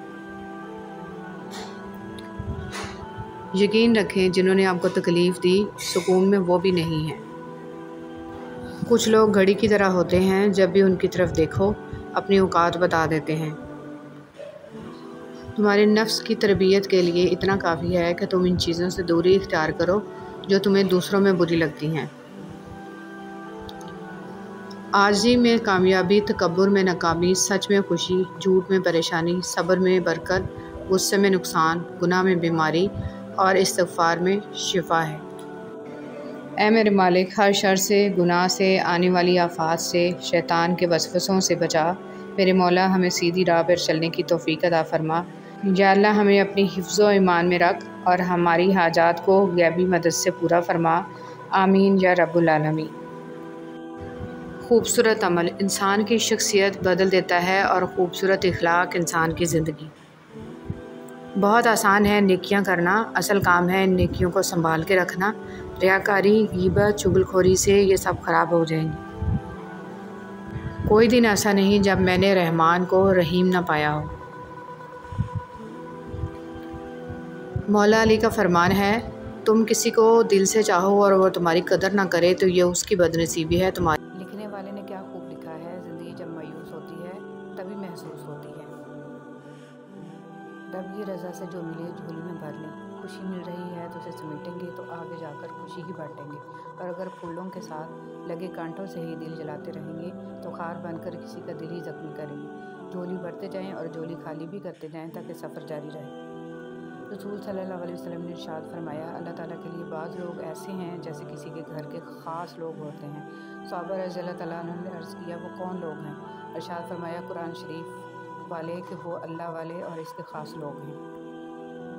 S1: یقین رکھیں جنہوں نے آپ کو تکلیف دی سکون میں وہ بھی نہیں ہیں۔ کچھ لوگ گھڑی کی طرح ہوتے ہیں، جب بھی ان کی طرف دیکھو اپنی اوقات بتا دیتے ہیں۔ تمہارے نفس کی تربیت کے لیے اتنا کافی ہے کہ تم ان چیزوں سے دوری اختیار کرو جو تمہیں دوسروں میں بری لگتی ہیں۔ عاجزی میں کامیابی، تکبر میں ناکامی، سچ میں خوشی، جھوٹ میں پریشانی، صبر میں برکت، غصے میں نقصان، گناہ میں بیماری اور استغفار میں شفا ہے۔ اے میرے مالک، ہر شر سے، گناہ سے، آنے والی آفات سے، شیطان کے وسوسوں سے بچا۔ میرے مولا ہمیں سیدھی راہ پر چلنے کی توفیق عطا فرما۔ یا اللہ ہمیں اپنی حفظ و ایمان میں رکھ اور ہماری حاجات کو غیبی مدد سے پورا فرما۔ آمین یا رب العالمین۔ خوبصورت عمل انسان کی شخصیت بدل دیتا ہے اور خوبصورت اخلاق انسان کی زندگی۔ بہت آسان ہے نیکیاں کرنا، اصل کام ہے ان نیکیوں کو سنبھال کے رکھنا۔ ریاکاری، غیبت، چغلخوری سے یہ سب خراب ہو جائیں گے۔ کوئی دن ایسا نہیں جب میں نے رحمان کو رحیم نہ پایا ہو۔ مولا علی کا فرمان ہے، تم کسی کو دل سے چاہو اور وہ تمہاری قدر نہ کرے تو یہ اس کی بدنصیبی ہے تمہاری۔
S2: لکھنے والے نے کیا خوب لکھا ہے، زندگی جب مایوس ہوتی ہے تبھی محسوس ہوتی ہے۔ رب کی رضا سے جو ملے جھولی میں بھر لیں۔ خوشی مل رہی ہے تو اسے سمیٹیں گے تو آگے جا کر خوشی ہی بانٹیں گے، اور اگر پھولوں کے ساتھ لگے کانٹوں سے ہی دل جلاتے رہیں گے تو خار بن کر کسی کا دل ہی زخمی کریں گے۔ جھولی بھرتے جائیں اور جھولی خالی بھی کرتے جائیں تاکہ سفر جاری رہے۔ رسول صلی اللہ علیہ وسلم نے ارشاد فرمایا، اللہ تعالیٰ کے لیے بعض لوگ ایسے ہیں جیسے کسی کے گھر کے خاص لوگ ہوتے ہیں۔ صحابہ رضی اللہ تعالیٰ عنہ نے عرض کیا، وہ کون لوگ ہیں؟ ارشاد فرمایا، قرآن شریف والے کہ وہ اللہ والے اور اس کے خاص لوگ ہیں۔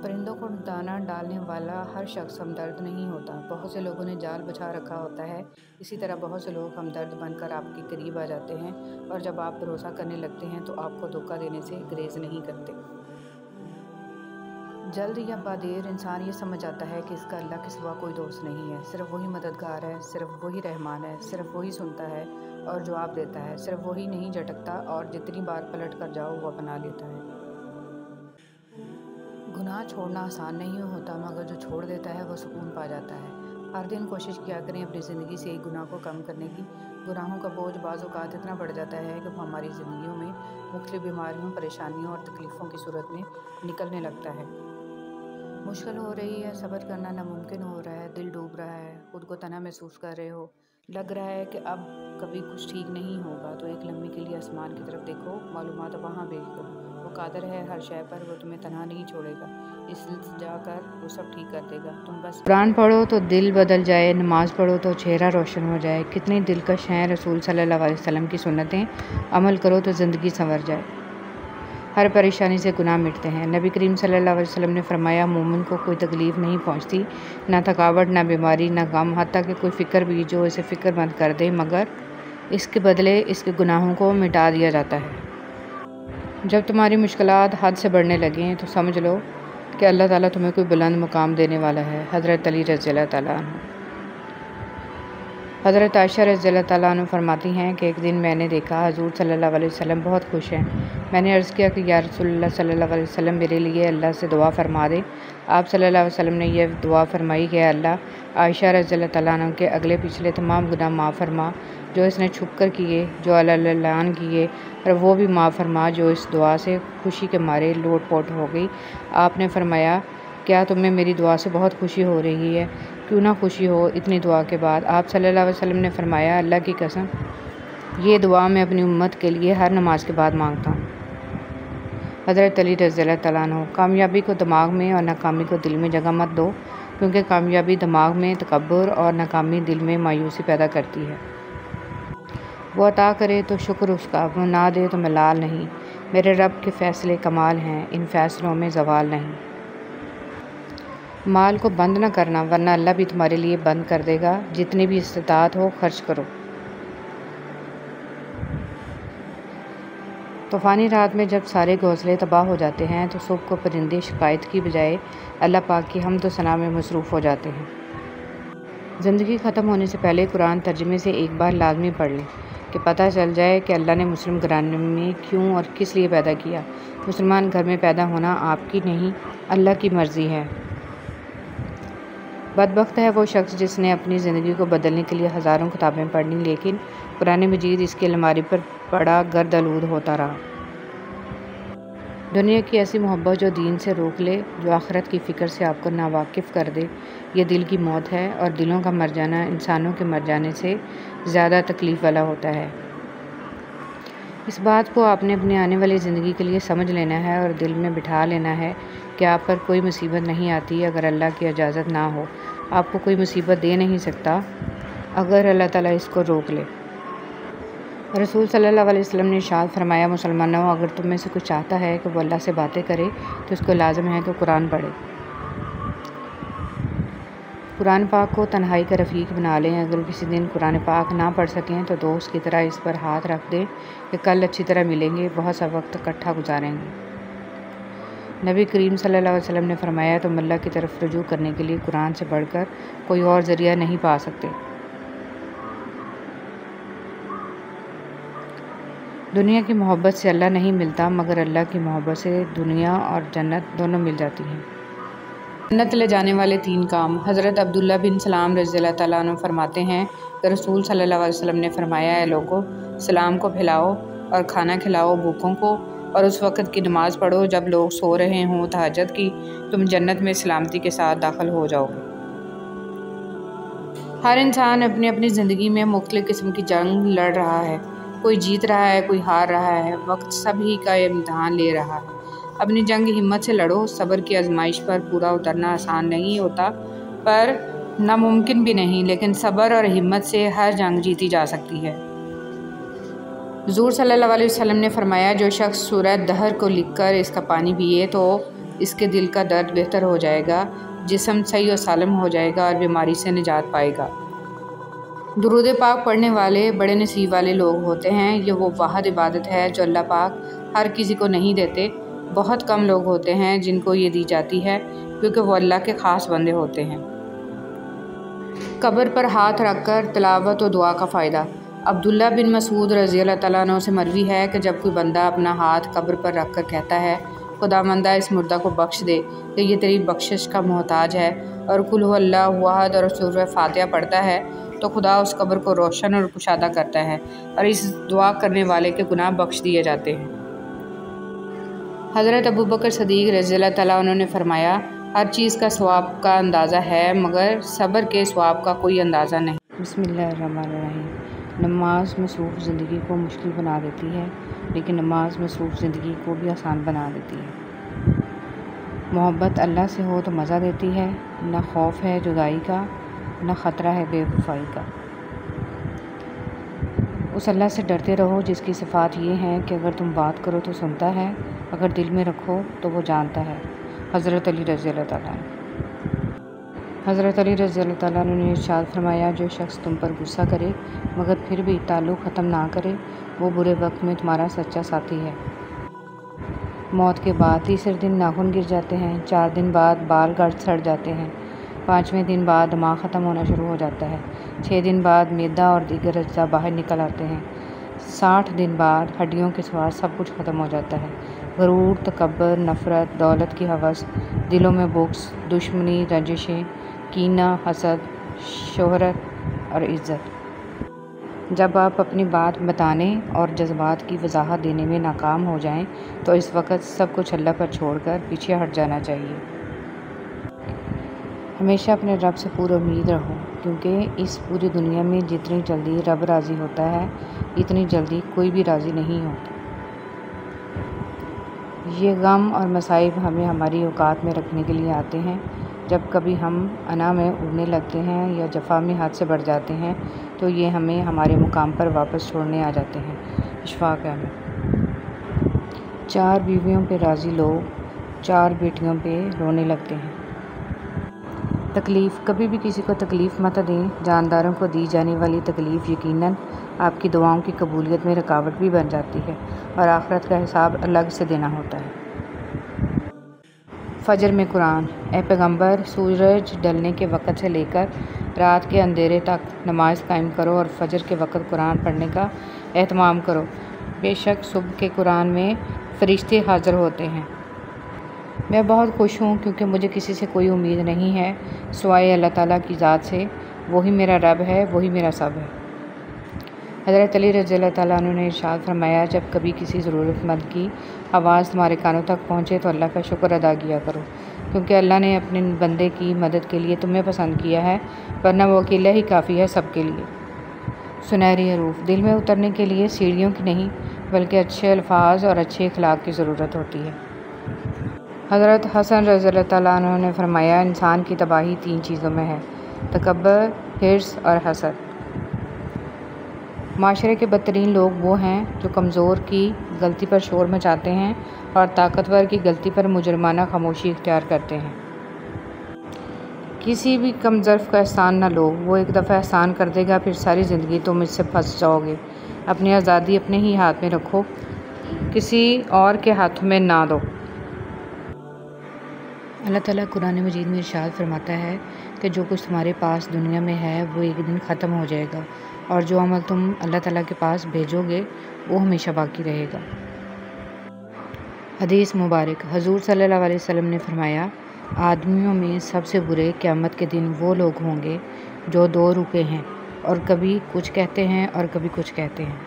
S2: پرندوں کو دانہ ڈالنے والا ہر شخص ہمدرد نہیں ہوتا۔ بہت سے لوگوں نے جال بچھا رکھا ہوتا ہے، اسی طرح بہت سے لوگ ہمدرد بن کر آپ کے قریب آ جاتے ہیں، اور جب آپ بھروسہ کرنے لگتے ہیں تو آپ کو دھوکہ دینے سے گریز نہیں کرتے۔ جلد یا بعدیر انسان یہ سمجھ جاتا ہے کہ اس کا اللہ کے سوا کوئی دوست نہیں ہے، صرف وہی مددگار ہے، صرف وہی رحمان ہے، صرف وہی سنتا ہے اور جواب دیتا ہے، صرف وہی نہیں جھٹکتا اور جتنی بار پلٹ کر جاؤ وہ اپنا لیتا ہے۔ گناہ چھوڑنا آسان نہیں ہوتا، مگر جو چھوڑ دیتا ہے وہ سکون پا جاتا ہے۔ ہر دن کوشش کیا کریں اپنی زندگی سے ایک گناہ کو کم کرنے کی۔ گناہوں کا بوجھ بعض اوقات اتنا بڑھ جاتا ہے کہ وہ ہماری زندگیوں میں مختلف بیماریوں، پریشانیوں اور تکلیفوں کی صورت میں نکلنے لگتا ہے۔ مشکل ہو رہی ہے، صبر کرنا ناممکن ہو رہا ہے، دل ڈوب رہا ہے، خود کو تنہا محسوس کر رہے ہو، لگ رہا ہے کہ اب کبھی کچھ ٹھیک نہیں ہوگا، تو ایک لمحے کے لیے آسمان کی طرف دیکھو، معلومات وہاں بھیج دو۔ وہ قادر ہے ہر شے پر، وہ تمہیں تنہا نہیں چھوڑے گا، اس جا کر وہ سب ٹھیک کر دے گا، تم بس
S1: قرآن پڑھو تو دل بدل جائے، نماز پڑھو تو چہرہ روشن ہو جائے۔ کتنی دلکش ہیں رسول صلی اللہ علیہ وسلم کی سنتیں، عمل کرو تو زندگی سنور جائے۔ ہر پریشانی سے گناہ مٹتے ہیں۔ نبی کریم صلی اللہ علیہ وسلم نے فرمایا، مومن کو کوئی تکلیف نہیں پہنچتی، نہ تھکاوٹ، نہ بیماری، نہ غم، حتیٰ کہ کوئی فکر بھی جو اسے فکر مند کر دے، مگر اس کے بدلے اس کے گناہوں کو مٹا دیا جاتا ہے۔ جب تمہاری مشکلات حد سے بڑھنے لگیں تو سمجھ لو کہ اللہ تعالیٰ تمہیں کوئی بلند مقام دینے والا ہے۔ حضرت علی رضی اللہ تعالیٰ عنہ۔ حضرت عائشہ رضی اللہ تعالیٰ عنہ فرماتی ہیں کہ ایک دن میں نے دیکھا حضور صلی اللہ علیہ وسلم بہت خوش ہیں۔ میں نے عرض کیا کہ یا رسول اللہ صلی اللہ علیہ وسلم، میرے لیے اللہ سے دعا فرما دیں۔ آپ صلی اللہ علیہ وسلم نے یہ دعا فرمائی کہ اللہ عائشہ رضی اللہ تعالیٰ عنہ کے اگلے پچھلے تمام گناہ معاف فرما، جو اس نے چھپ کر کیے، جو علانیہ کیے، اور وہ بھی معاف فرما جو اس دعا سے خوشی کے مارے لوٹ پوٹ ہو گئی۔ آپ نے فرمایا، کیا تمہیں میری دعا سے بہت خوشی ہو رہی ہے؟ کیوں نہ خوشی ہو اتنی دعا کے بعد؟ آپ صلی اللہ علیہ وسلم نے فرمایا، اللہ کی قسم، یہ دعا میں اپنی امت کے لیے ہر نماز کے بعد مانگتا ہوں۔ حضرت علی رضی اللہ تعالیٰ عنہ۔ کامیابی کو دماغ میں اور ناکامی کو دل میں جگہ مت دو، کیونکہ کامیابی دماغ میں تکبر اور ناکامی دل میں مایوسی پیدا کرتی ہے۔ وہ عطا کرے تو شکر اس کا، وہ نہ دے تو ملال نہیں۔ میرے رب کے فیصلے کمال ہیں، ان فیصلوں میں زوال نہیں۔ مال کو بند نہ کرنا، ورنہ اللہ بھی تمہارے لیے بند کر دے گا۔ جتنی بھی استطاعت ہو خرچ کرو۔ طوفانی رات میں جب سارے گھونسلے تباہ ہو جاتے ہیں تو صبح کو پرندے شکایت کی بجائے اللہ پاک کی حمد و ثنا میں مصروف ہو جاتے ہیں۔ زندگی ختم ہونے سے پہلے قرآن ترجمے سے ایک بار لازمی پڑھ لیں کہ پتہ چل جائے کہ اللہ نے مسلم گھرانے میں کیوں اور کس لیے پیدا کیا۔ مسلمان گھر میں پیدا ہونا آپ کی نہیں، اللہ کی مرضی ہے۔ بدبخت ہے وہ شخص جس نے اپنی زندگی کو بدلنے کے لیے ہزاروں کتابیں پڑھ لیں لیکن قرآن مجید اس کی الماری پر پڑا گرد آلود ہوتا رہا۔ دنیا کی ایسی محبت جو دین سے روک لے، جو آخرت کی فکر سے آپ کو ناواقف کر دے، یہ دل کی موت ہے، اور دلوں کا مر جانا انسانوں کے مر جانے سے زیادہ تکلیف والا ہوتا ہے۔ اس بات کو آپ نے اپنی آنے والی زندگی کے لیے سمجھ لینا ہے اور دل میں بٹھا لینا ہے کہ آپ پر کوئی مصیبت نہیں آتی اگر اللہ کی اجازت نہ ہو۔ آپ کو کوئی مصیبت دے نہیں سکتا اگر اللہ تعالیٰ اس کو روک لے۔ رسول صلی اللہ علیہ وسلم نے ارشاد فرمایا، مسلمانوں اگر تم میں سے کوئی چاہتا ہے کہ وہ اللہ سے باتیں کرے تو اس کو لازم ہے کہ قرآن پڑھے۔ قرآن پاک کو تنہائی کا رفیق بنا لیں۔ اگر کسی دن قرآن پاک نہ پڑھ سکیں تو دوست کی طرح اس پر ہاتھ رکھ دیں کہ کل اچھی طرح ملیں گے، بہت سا وقت اکٹھا گزاریں گے۔ نبی کریم صلی اللہ علیہ وسلم نے فرمایا، تم اللہ کی طرف رجوع کرنے کے لیے قرآن سے بڑھ کر کوئی اور ذریعہ نہیں پا سکتے۔ دنیا کی محبت سے اللہ نہیں ملتا مگر اللہ کی محبت سے دنیا اور جنت دونوں مل جاتی ہیں۔ جنت لے جانے والے 3 کام۔ حضرت عبداللہ بن سلام رضی اللہ تعالیٰ عنہ فرماتے ہیں کہ رسول صلی اللہ علیہ وسلم نے فرمایا، اے لوگو، سلام کو پھیلاؤ اور کھانا کھلاؤ بھوکوں کو، اور اس وقت کی نماز پڑھو جب لوگ سو رہے ہوں تہجد کی، تم جنت میں سلامتی کے ساتھ داخل ہو جاؤ گے۔ ہر انسان اپنی اپنی زندگی میں مختلف قسم کی جنگ لڑ رہا ہے، کوئی جیت رہا ہے، کوئی ہار رہا ہے، وقت سبھی کا امتحان لے رہا ہے۔ اپنی جنگ ہمت سے لڑو۔ صبر کی آزمائش پر پورا اترنا آسان نہیں ہوتا، پر ناممکن بھی نہیں، لیکن صبر اور ہمت سے ہر جنگ جیتی جا سکتی ہے۔ حضور صلی اللہ علیہ وسلم نے فرمایا، جو شخص سورہ دہر کو لکھ کر اس کا پانی پیے تو اس کے دل کا درد بہتر ہو جائے گا، جسم صحیح و سالم ہو جائے گا اور بیماری سے نجات پائے گا۔ درود پاک پڑھنے والے بڑے نصیب والے لوگ ہوتے ہیں۔ یہ وہ واحد عبادت ہے جو اللہ پاک ہر کسی کو نہیں دیتے۔ بہت کم لوگ ہوتے ہیں جن کو یہ دی جاتی ہے کیونکہ وہ اللہ کے خاص بندے ہوتے ہیں۔ قبر پر ہاتھ رکھ کر تلاوت و دعا کا فائدہ۔ عبداللہ بن مسعود رضی اللہ تعالیٰ عنہ سے مروی ہے کہ جب کوئی بندہ اپنا ہاتھ قبر پر رکھ کر کہتا ہے، خداوندہ اس مردہ کو بخش دے کہ یہ تیری بخشش کا محتاج ہے، اور قل ھو اللہ احد اور سورہ فاتحہ پڑھتا ہے، تو خدا اس قبر کو روشن اور کشادہ کرتا ہے اور اس دعا کرنے والے کے گناہ بخش دیے جاتے ہیں۔ حضرت ابوبکر صدیق رضی اللہ تعالیٰ عنہ نے فرمایا، ہر چیز کا ثواب کا اندازہ ہے مگر صبر کے ثواب کا کوئی اندازہ نہیں۔ بسم اللہ الرحمن الرحیم۔ نماز مصروف زندگی کو مشکل بنا دیتی ہے، لیکن نماز مصروف زندگی کو بھی آسان بنا دیتی ہے۔ محبت اللہ سے ہو تو مزہ دیتی ہے، نہ خوف ہے جدائی کا، نہ خطرہ ہے بے وفائی کا۔ اس اللہ سے ڈرتے رہو جس کی صفات یہ ہیں کہ اگر تم بات کرو تو سنتا ہے، اگر دل میں رکھو تو وہ جانتا ہے۔ حضرت علی رضی اللہ تعالیٰ عنہ۔ حضرت علی رضی اللہ تعالیٰ عنہ نے ارشاد فرمایا، جو شخص تم پر غصہ کرے مگر پھر بھی تعلق ختم نہ کرے، وہ برے وقت میں تمہارا سچا ساتھی ہے۔ موت کے بعد تیسرے دن ناخن گر جاتے ہیں، 4 دن بعد بال گھٹ سڑ جاتے ہیں، 5ویں دن بعد دماغ ختم ہونا شروع ہو جاتا ہے، 6 دن بعد معدہ اور دیگر اجزاء باہر نکل آتے ہیں، 60 دن بعد ہڈیوں کے سوا سب کچھ ختم ہو جاتا ہے۔ غرور، تکبر، نفرت، دولت کی ہوس، دلوں میں بغض، دشمنی، رنجشیں، کینہ، حسد، شہرت اور عزت۔ جب آپ اپنی بات بتانے اور جذبات کی وضاحت دینے میں ناکام ہو جائیں تو اس وقت سب کچھ اللہ پر چھوڑ کر پیچھے ہٹ جانا چاہیے۔ ہمیشہ اپنے رب سے پورا امید رہو، کیونکہ اس پوری دنیا میں جتنی جلدی رب راضی ہوتا ہے اتنی جلدی کوئی بھی راضی نہیں ہوتا۔ یہ غم اور مصائب ہمیں ہماری اوقات میں رکھنے کے لیے آتے ہیں۔ جب کبھی ہم انا میں اڑنے لگتے ہیں یا جفا میں حد سے بڑھ جاتے ہیں تو یہ ہمیں ہمارے مقام پر واپس چھوڑنے آ جاتے ہیں۔ اشفاق احمد۔ 4 بیویوں پہ راضی لوگ 4 بیٹیوں پہ رونے لگتے ہیں۔ تکلیف۔ کبھی بھی کسی کو تکلیف مت دیں۔ جانداروں کو دی جانے والی تکلیف یقیناً آپ کی دعاؤں کی قبولیت میں رکاوٹ بھی بن جاتی ہے اور آخرت کا حساب الگ سے دینا ہوتا ہے۔ فجر میں قرآن۔ اے پیغمبر، سورج ڈھلنے کے وقت سے لے کر رات کے اندھیرے تک نماز قائم کرو اور فجر کے وقت قرآن پڑھنے کا اہتمام کرو۔ بے شک صبح کے قرآن میں فرشتے حاضر ہوتے ہیں۔ میں بہت خوش ہوں کیونکہ مجھے کسی سے کوئی امید نہیں ہے سوائے اللہ تعالیٰ کی ذات سے۔ وہی میرا رب ہے، وہی میرا سب ہے۔ حضرت علی رضی اللہ تعالیٰ عنہ نے ارشاد فرمایا، جب کبھی کسی ضرورت مند کی آواز تمہارے کانوں تک پہنچے تو اللہ کا شکر ادا کیا کرو، کیونکہ اللہ نے اپنے بندے کی مدد کے لیے تمہیں پسند کیا ہے، ورنہ وہ اکیلا ہی کافی ہے سب کے لیے۔ سنہری حروف۔ دل میں اترنے کے لیے سیڑھیوں کی نہیں بلکہ اچھے الفاظ اور اچھے اخلاق کی ضرورت ہوتی ہے۔ حضرت حسن رضی اللہ تعالیٰ عنہ نے فرمایا، انسان کی تباہی 3 چیزوں میں ہے: تکبر، حرص اور حسد۔ معاشرے کے بدترین لوگ وہ ہیں جو کمزور کی غلطی پر شور مچاتے ہیں اور طاقتور کی غلطی پر مجرمانہ خاموشی اختیار کرتے ہیں۔ کسی بھی کم ظرف کا احسان نہ لو، وہ ایک دفعہ احسان کر دے گا، پھر ساری زندگی تم اس سے پھنس جاؤ گے۔ اپنی آزادی اپنے ہی ہاتھ میں رکھو، کسی اور کے ہاتھوں میں نہ دو۔ اللہ تعالیٰ قرآن مجید میں ارشاد فرماتا ہے کہ جو کچھ تمہارے پاس دنیا میں ہے وہ ایک دن ختم ہو جائے گا، اور جو عمل تم اللہ تعالیٰ کے پاس بھیجو گے وہ ہمیشہ باقی رہے گا۔ حدیث مبارک۔ حضور صلی اللہ علیہ وسلم نے فرمایا، آدمیوں میں سب سے برے قیامت کے دن وہ لوگ ہوں گے جو 2 روپے ہیں اور کبھی کچھ کہتے ہیں اور کبھی کچھ کہتے ہیں۔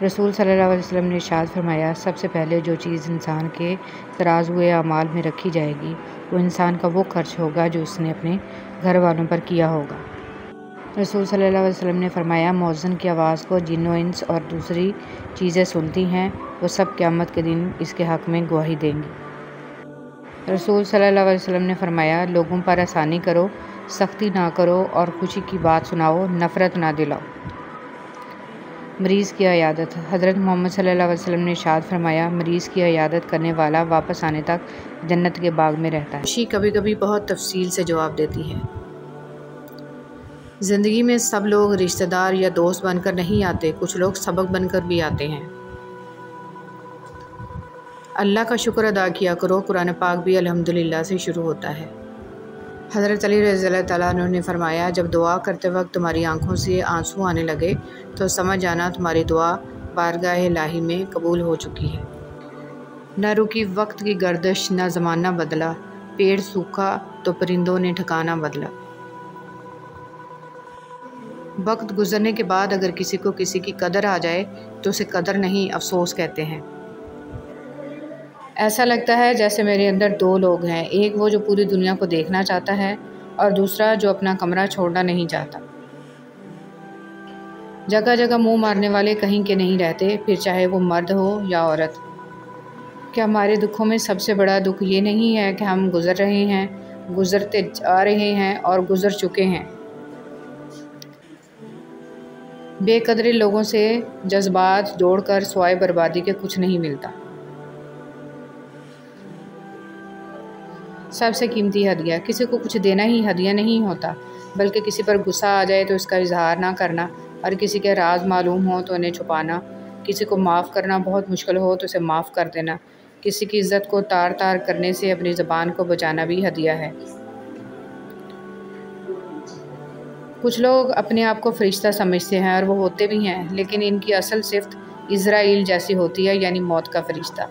S1: رسول صلی اللہ علیہ وسلم نے ارشاد فرمایا، سب سے پہلے جو چیز انسان کے ترازوئے اعمال میں رکھی جائے گی وہ انسان کا وہ خرچ ہوگا جو اس نے اپنے گھر والوں پر کیا ہوگا۔ رسول صلی اللہ علیہ وسلم نے فرمایا، مؤذن کی آواز کو جن و انس اور دوسری چیزیں سنتی ہیں، وہ سب قیامت کے دن اس کے حق میں گواہی دیں گی۔ رسول صلی اللہ علیہ وسلم نے فرمایا، لوگوں پر آسانی کرو، سختی نہ کرو اور خوشی کی بات سناؤ، نفرت نہ دلاؤ۔ مریض کی عیادت۔ حضرت محمد صلی اللہ علیہ وسلم نے ارشاد فرمایا، مریض کی عیادت کرنے والا واپس آنے تک جنت کے باغ میں رہتا ہے۔
S2: خوشی کبھی کبھی بہت تفصیل سے جواب دیتی ہے۔ زندگی میں سب لوگ رشتہ دار یا دوست بن کر نہیں آتے، کچھ لوگ سبق بن کر بھی آتے ہیں۔ اللہ کا شکر ادا کیا کرو، قرآن پاک بھی الحمدللہ سے شروع ہوتا ہے۔ حضرت علی رضی اللہ تعالیٰ عنہ نے فرمایا، جب دعا کرتے وقت تمہاری آنکھوں سے آنسو آنے لگے تو سمجھ جانا تمہاری دعا بارگاہ الہی میں قبول ہو چکی ہے۔ نہ رکی وقت کی گردش، نہ زمانہ بدلا، پیڑ سوکھا تو پرندوں نے ٹھکانہ بدلا۔ وقت گزرنے کے بعد اگر کسی کو کسی کی قدر آ جائے تو اسے قدر نہیں، افسوس کہتے ہیں۔ ایسا لگتا ہے جیسے میرے اندر 2 لوگ ہیں، ایک وہ جو پوری دنیا کو دیکھنا چاہتا ہے اور دوسرا جو اپنا کمرہ چھوڑنا نہیں چاہتا۔ جگہ جگہ منہ مارنے والے کہیں کے نہیں رہتے، پھر چاہے وہ مرد ہو یا عورت۔ کیا ہمارے دکھوں میں سب سے بڑا دکھ یہ نہیں ہے کہ ہم گزر رہے ہیں، گزرتے جا رہے ہیں اور گزر چکے ہیں؟ بے قدرے لوگوں سے جذبات جوڑ کر سوائے بربادی کے کچھ نہیں ملتا۔ سب سے قیمتی ہدیہ۔ کسی کو کچھ دینا ہی ہدیہ نہیں ہوتا، بلکہ کسی پر غصہ آ جائے تو اس کا اظہار نہ کرنا، اور کسی کے راز معلوم ہو تو انہیں چھپانا، کسی کو معاف کرنا بہت مشکل ہو تو اسے معاف کر دینا، کسی کی عزت کو تار تار کرنے سے اپنی زبان کو بچانا بھی ہدیہ ہے۔ کچھ لوگ اپنے آپ کو فرشتہ سمجھتے ہیں اور وہ ہوتے بھی ہیں، لیکن ان کی اصل صفت اسرائیل جیسی ہوتی ہے، یعنی موت کا فرشتہ۔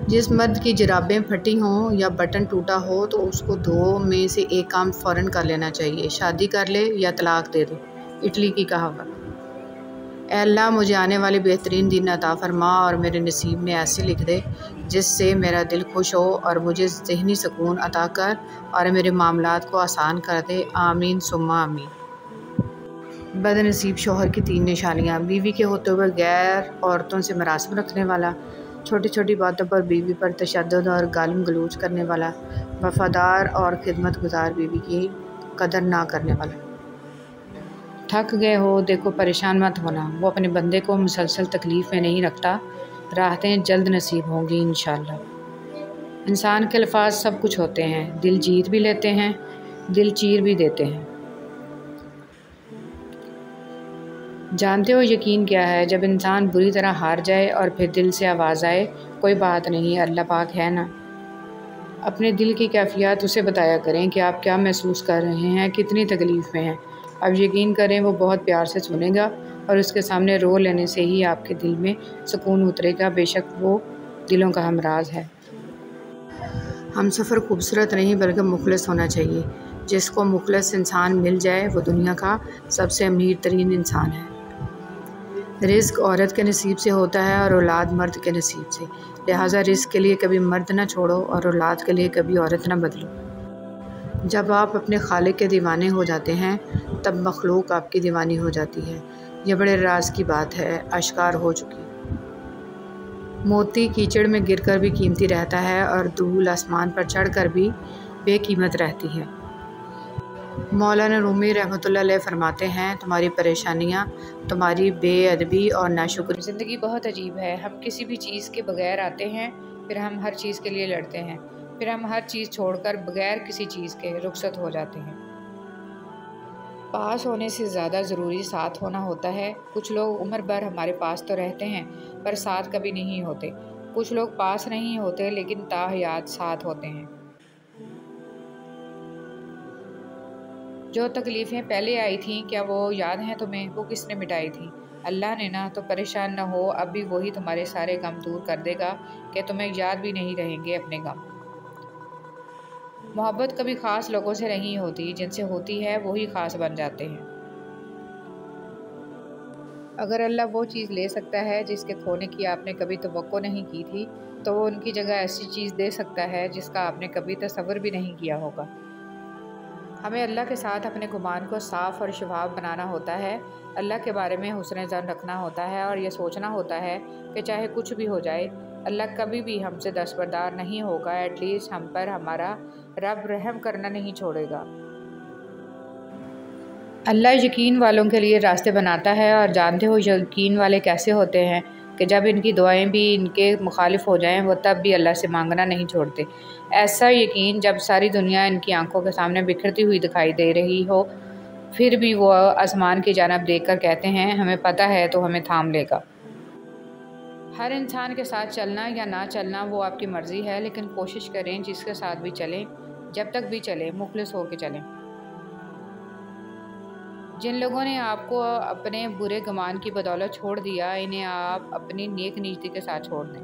S2: جس مرد کی جرابیں پھٹی ہوں یا بٹن ٹوٹا ہو تو اس کو 2 میں سے ایک کام فوراً کر لینا چاہیے: شادی کر لے یا طلاق دے دے۔ اٹلی کی کہاوت۔ اے اللہ، مجھے آنے والے بہترین دن عطا فرما اور میرے نصیب میں ایسے لکھ دے جس سے میرا دل خوش ہو، اور مجھے ذہنی سکون عطا کر اور میرے معاملات کو آسان کر دے۔ آمین ثم آمین۔ بد نصیب شوہر کی 3 نشانیاں: بیوی کے ہوتے ہوئے غیر عورتوں سے مراسم رکھنے والا، چھوٹی چھوٹی باتوں پر بیوی پر تشدد اور گالم گلوچ کرنے والا، وفادار اور خدمت گزار بیوی کی قدر نہ کرنے والا۔ تھک گئے ہو؟ دیکھو، پریشان مت ہونا، وہ اپنے بندے کو مسلسل تکلیف میں نہیں رکھتا، راحتیں جلد نصیب ہوں گی انشاءاللہ۔ انسان کے الفاظ سب کچھ ہوتے ہیں، دل جیت بھی لیتے ہیں، دل چیر بھی دیتے ہیں۔
S1: جانتے ہو یقین کیا ہے؟ جب انسان بری طرح ہار جائے اور پھر دل سے آواز آئے، کوئی بات نہیں، اللہ پاک ہے نا۔ اپنے دل کی کیفیات اسے بتایا کریں کہ آپ کیا محسوس کر رہے ہیں، کتنی تکلیف میں ہیں۔ اب یقین کریں وہ بہت پیار سے سنے گا، اور اس کے سامنے رو لینے سے ہی آپ کے دل میں سکون اترے گا، بے شک وہ دلوں کا ہمراز ہے۔ ہم سفر خوبصورت نہیں بلکہ مخلص ہونا چاہیے۔ جس کو مخلص انسان مل جائے وہ دنیا کا سب سے امیر ترین انسان ہے۔ رزق عورت کے نصیب سے ہوتا ہے اور اولاد مرد کے نصیب سے، لہٰذا رزق کے لیے کبھی مرد نہ چھوڑو اور اولاد کے لیے کبھی عورت نہ بدلو۔ جب آپ اپنے خالق کے دیوانے ہو جاتے ہیں تب مخلوق آپ کی دیوانی ہو جاتی ہے۔ یہ بڑے راز کی بات ہے، آشکار ہو چکی۔ موتی کیچڑ میں گر کر بھی قیمتی رہتا ہے اور دھول آسمان پر چڑھ کر بھی بے قیمت رہتی ہے۔ مولانا رومی رحمۃ اللہ علیہ فرماتے ہیں، تمہاری پریشانیاں تمہاری بے ادبی اور ناشکری۔
S2: زندگی بہت عجیب ہے، ہم کسی بھی چیز کے بغیر آتے ہیں، پھر ہم ہر چیز کے لیے لڑتے ہیں، پھر ہم ہر چیز چھوڑ کر بغیر کسی چیز کے رخصت ہو جاتے ہیں۔ پاس ہونے سے زیادہ ضروری ساتھ ہونا ہوتا ہے۔ کچھ لوگ عمر بھر ہمارے پاس تو رہتے ہیں پر ساتھ کبھی نہیں ہوتے، کچھ لوگ پاس نہیں ہوتے لیکن تاحیات ساتھ ہوتے ہیں۔ جو تکلیفیں پہلے آئی تھیں کیا وہ یاد ہیں تمہیں؟ وہ کس نے مٹائی تھیں؟ اللہ نے نا۔ تو پریشان نہ ہو، اب بھی وہی تمہارے سارے غم دور کر دے گا کہ تمہیں یاد بھی نہیں رہیں گے اپنے غم۔ محبت کبھی خاص لوگوں سے نہیں ہوتی، جن سے ہوتی ہے وہی خاص بن جاتے ہیں۔ اگر اللہ وہ چیز لے سکتا ہے جس کے کھونے کی آپ نے کبھی توقع نہیں کی تھی تو وہ ان کی جگہ ایسی چیز دے سکتا ہے جس کا آپ نے کبھی تصور بھی نہیں کیا ہوگا۔ ہمیں اللہ کے ساتھ اپنے گمان کو صاف اور شفاف بنانا ہوتا ہے، اللہ کے بارے میں حسن ظن رکھنا ہوتا ہے اور یہ سوچنا ہوتا ہے کہ چاہے کچھ بھی ہو جائے اللہ کبھی بھی ہم سے دستبردار نہیں ہوگا، ایٹ لیسٹ ہم پر ہمارا رب رحم کرنا نہیں چھوڑے گا۔ اللہ یقین والوں کے لیے راستے بناتا ہے، اور جانتے ہو یقین والے کیسے ہوتے ہیں کہ جب ان کی دعائیں بھی ان کے مخالف ہو جائیں وہ تب بھی اللہ سے مانگنا نہیں چھوڑتے۔ ایسا یقین جب ساری دنیا ان کی آنکھوں کے سامنے بکھرتی ہوئی دکھائی دے رہی ہو پھر بھی وہ آسمان کی جانب دیکھ کر کہتے ہیں ہمیں پتہ ہے تو ہمیں تھام لے گا۔ ہر انسان کے ساتھ چلنا یا نہ چلنا وہ آپ کی مرضی ہے، لیکن کوشش کریں جس کے ساتھ بھی چلیں، جب تک بھی چلیں مخلص ہو کے چلیں۔ جن لوگوں نے آپ کو اپنے برے گمان کی بدولت چھوڑ دیا انہیں آپ اپنی نیک نیتی کے ساتھ چھوڑ دیں۔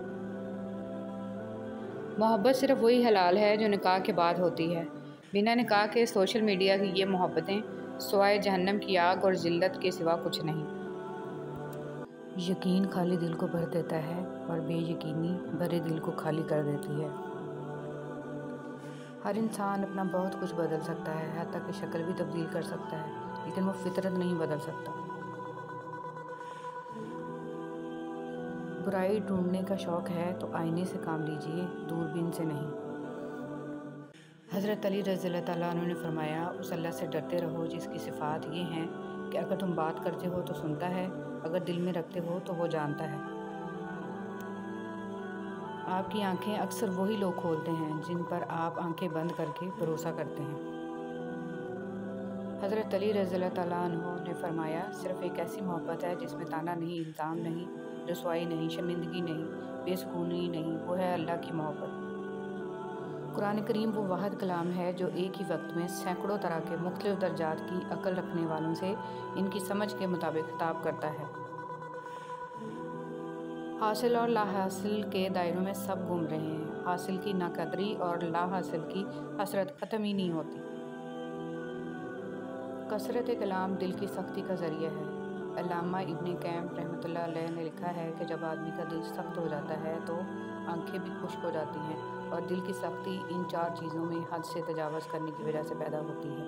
S2: محبت صرف وہی حلال ہے جو نکاح کے بعد ہوتی ہے، بنا نکاح کے سوشل میڈیا کی یہ محبتیں سوائے جہنم کی آگ اور ذلت کے سوا کچھ نہیں۔
S1: یقین خالی دل کو بھر دیتا ہے اور بے یقینی بھرے دل کو خالی کر دیتی ہے۔ ہر انسان اپنا بہت کچھ بدل سکتا ہے، حتیٰ کہ شکل بھی تبدیل کر سکتا ہے، لیکن وہ فطرت نہیں بدل سکتا۔ برائی ڈھونڈنے کا شوق ہے تو آئینے سے کام لیجیے، دوربین سے نہیں۔ حضرت علی رضی اللہ تعالیٰ عنہ نے فرمایا، اس اللہ سے ڈرتے رہو جس کی صفات یہ ہیں کہ اگر تم بات کرتے ہو تو سنتا ہے، اگر دل میں رکھتے ہو تو وہ جانتا ہے۔ آپ کی آنکھیں اکثر وہی لوگ کھولتے ہیں جن پر آپ آنکھیں بند کر کے بھروسہ کرتے ہیں۔ حضرت علی رضی اللہ تعالیٰ عنہ نے فرمایا، صرف ایک ایسی محبت ہے جس میں طعنہ نہیں، الزام نہیں، رسوائی نہیں، شرمندگی نہیں، بے سکونی نہیں، وہ ہے اللہ کی محبت۔ قرآن کریم وہ واحد کلام ہے جو ایک ہی وقت میں سینکڑوں طرح کے مختلف درجات کی عقل رکھنے والوں سے ان کی سمجھ کے مطابق خطاب کرتا ہے۔ حاصل اور لا حاصل کے دائروں میں سب گھوم رہے ہیں، حاصل کی ناقدری اور لا حاصل کی حسرت ختم ہی نہیں ہوتی۔ کثرت کلام دل کی سختی کا ذریعہ ہے۔ علامہ ابن قیم رحمۃ اللہ علیہ نے لکھا ہے کہ جب آدمی کا دل سخت ہو جاتا ہے تو آنکھیں بھی خشک ہو جاتی ہیں، اور دل کی سختی ان چار چیزوں میں حد سے تجاوز کرنے کی وجہ سے پیدا ہوتی ہے: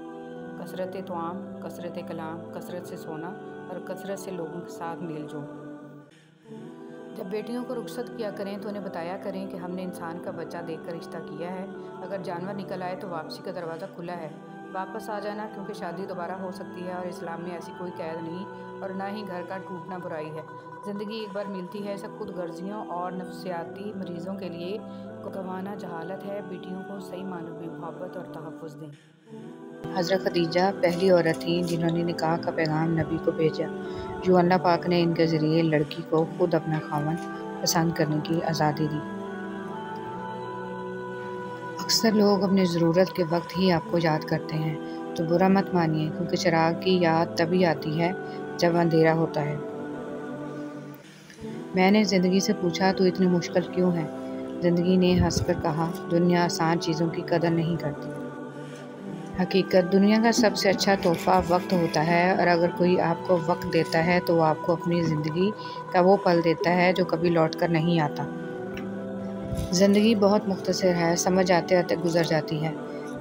S1: کثرت طعام، کثرت کلام، کثرت سے سونا اور کثرت سے لوگوں کے ساتھ میل جول۔ جب بیٹیوں کو رخصت کیا کریں تو انہیں بتایا کریں کہ ہم نے انسان کا بچہ دیکھ کر رشتہ کیا ہے، اگر جانور نکل آئے تو واپسی کا دروازہ کھلا ہے، واپس آ جانا کیونکہ شادی دوبارہ ہو سکتی ہے اور اسلام میں ایسی کوئی قید نہیں اور نہ ہی گھر کا ٹوٹنا برائی ہے۔ زندگی ایک بار ملتی ہے، اسے خود غرضیوں اور نفسیاتی مریضوں کے لیے گنوانا جہالت ہے۔ بیٹیوں کو صحیح معنوں میں محبت اور تحفظ دیں۔ حضرت خدیجہ پہلی عورت تھیں جنہوں نے نکاح کا پیغام نبی کو بھیجا، جو اللہ پاک نے ان کے ذریعے لڑکی کو خود اپنا خاوند پسند کرنے کی آزادی دی۔ اکثر لوگ اپنی ضرورت کے وقت ہی آپ کو یاد کرتے ہیں، تو برا مت مانیے، کیونکہ چراغ کی یاد تبھی آتی ہے جب اندھیرا ہوتا ہے۔ میں نے زندگی سے پوچھا تو اتنی مشکل کیوں ہے؟ زندگی نے ہنس کر کہا، دنیا آسان چیزوں کی قدر نہیں کرتی۔ حقیقت، دنیا کا سب سے اچھا تحفہ وقت ہوتا ہے، اور اگر کوئی آپ کو وقت دیتا ہے تو وہ آپ کو اپنی زندگی کا وہ پل دیتا ہے جو کبھی لوٹ کر نہیں آتا۔ زندگی بہت مختصر ہے، سمجھ آتے آتے گزر جاتی ہے۔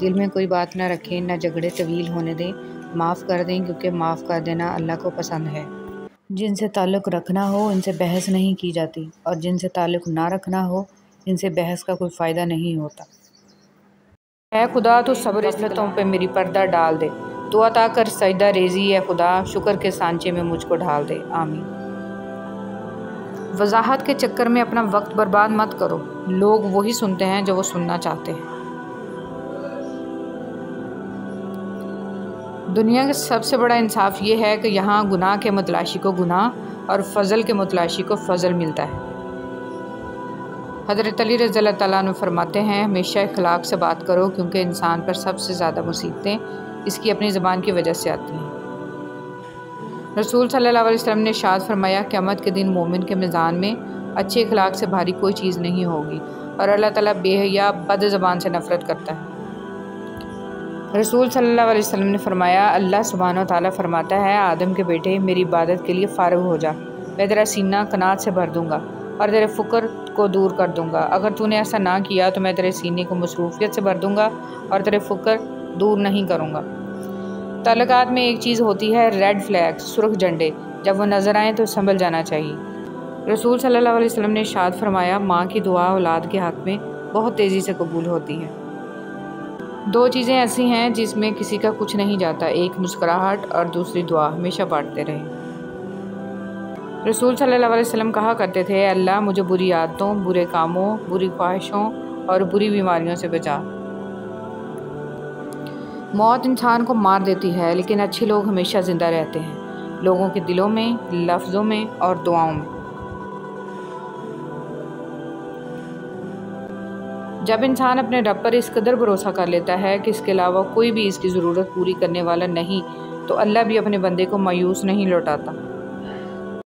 S1: دل میں کوئی بات نہ رکھیں، نہ جھگڑے طویل ہونے دیں، معاف کر دیں، کیونکہ معاف کر دینا اللہ کو پسند ہے۔ جن سے تعلق رکھنا ہو ان سے بحث نہیں کی جاتی، اور جن سے تعلق نہ رکھنا ہو ان سے بحث کا کوئی فائدہ نہیں ہوتا۔ اے خدا، تو صبر غفلتوں پہ میری پردہ ڈال دے، تو عطا کر سجدہ ریزی، اے خدا شکر کے سانچے میں مجھ کو ڈھال دے، آمین۔ وضاحت کے چکر میں اپنا وقت برباد مت کرو، لوگ وہی سنتے ہیں جو وہ سننا چاہتے ہیں۔ دنیا کا سب سے بڑا انصاف یہ ہے کہ یہاں گناہ کے متلاشی کو گناہ اور فضل کے متلاشی کو فضل ملتا ہے۔ حضرت علی رضی اللہ تعالیٰ عنہ فرماتے ہیں، ہمیشہ اخلاق سے بات کرو، کیونکہ انسان پر سب سے زیادہ مصیبتیں اس کی اپنی زبان کی وجہ سے آتی ہیں۔ رسول صلی اللہ علیہ وسلم نے ارشاد فرمایا، قیامت کے دن مومن کے میزان میں اچھے اخلاق سے بھاری کوئی چیز نہیں ہوگی، اور اللہ تعالیٰ بے حیا بد زبان سے نفرت کرتا ہے۔ رسول صلی اللہ علیہ وسلم نے فرمایا، اللہ سبحانہ و تعالیٰ فرماتا ہے، آدم کے بیٹے میری عبادت کے لیے فارغ ہو جا، میں تیرا سینہ قناعت سے بھر دوں گا اور تیرے فقر کو دور کر دوں گا۔ اگر تو نے ایسا نہ کیا تو میں تیرے سینے کو مصروفیت سے بھر دوں گا اور تیرے فقر دور نہیں کروں گا۔ تعلقات میں ایک چیز ہوتی ہے ریڈ فلیگ، سرخ جھنڈے، جب وہ نظر آئیں تو سنبھل جانا چاہیے۔ رسول صلی اللہ علیہ وسلم نے ارشاد فرمایا، ماں کی دعا اولاد کے حق میں بہت تیزی سے قبول ہوتی ہے۔ دو چیزیں ایسی ہیں جس میں کسی کا کچھ نہیں جاتا، ایک مسکراہٹ اور دوسری دعا، ہمیشہ بانٹتے رہیں۔ رسول صلی اللہ علیہ وسلم کہا کرتے تھے، اے اللہ مجھے بری عادتوں، برے کاموں، بری خواہشوں اور بری بیماریوں سے بچا۔ موت انسان کو مار دیتی ہے، لیکن اچھے لوگ ہمیشہ زندہ رہتے ہیں، لوگوں کے دلوں میں، لفظوں میں اور دعاؤں میں۔ جب انسان اپنے رب پر اس قدر بھروسہ کر لیتا ہے کہ اس کے علاوہ کوئی بھی اس کی ضرورت پوری کرنے والا نہیں، تو اللہ بھی اپنے بندے کو مایوس نہیں لوٹاتا۔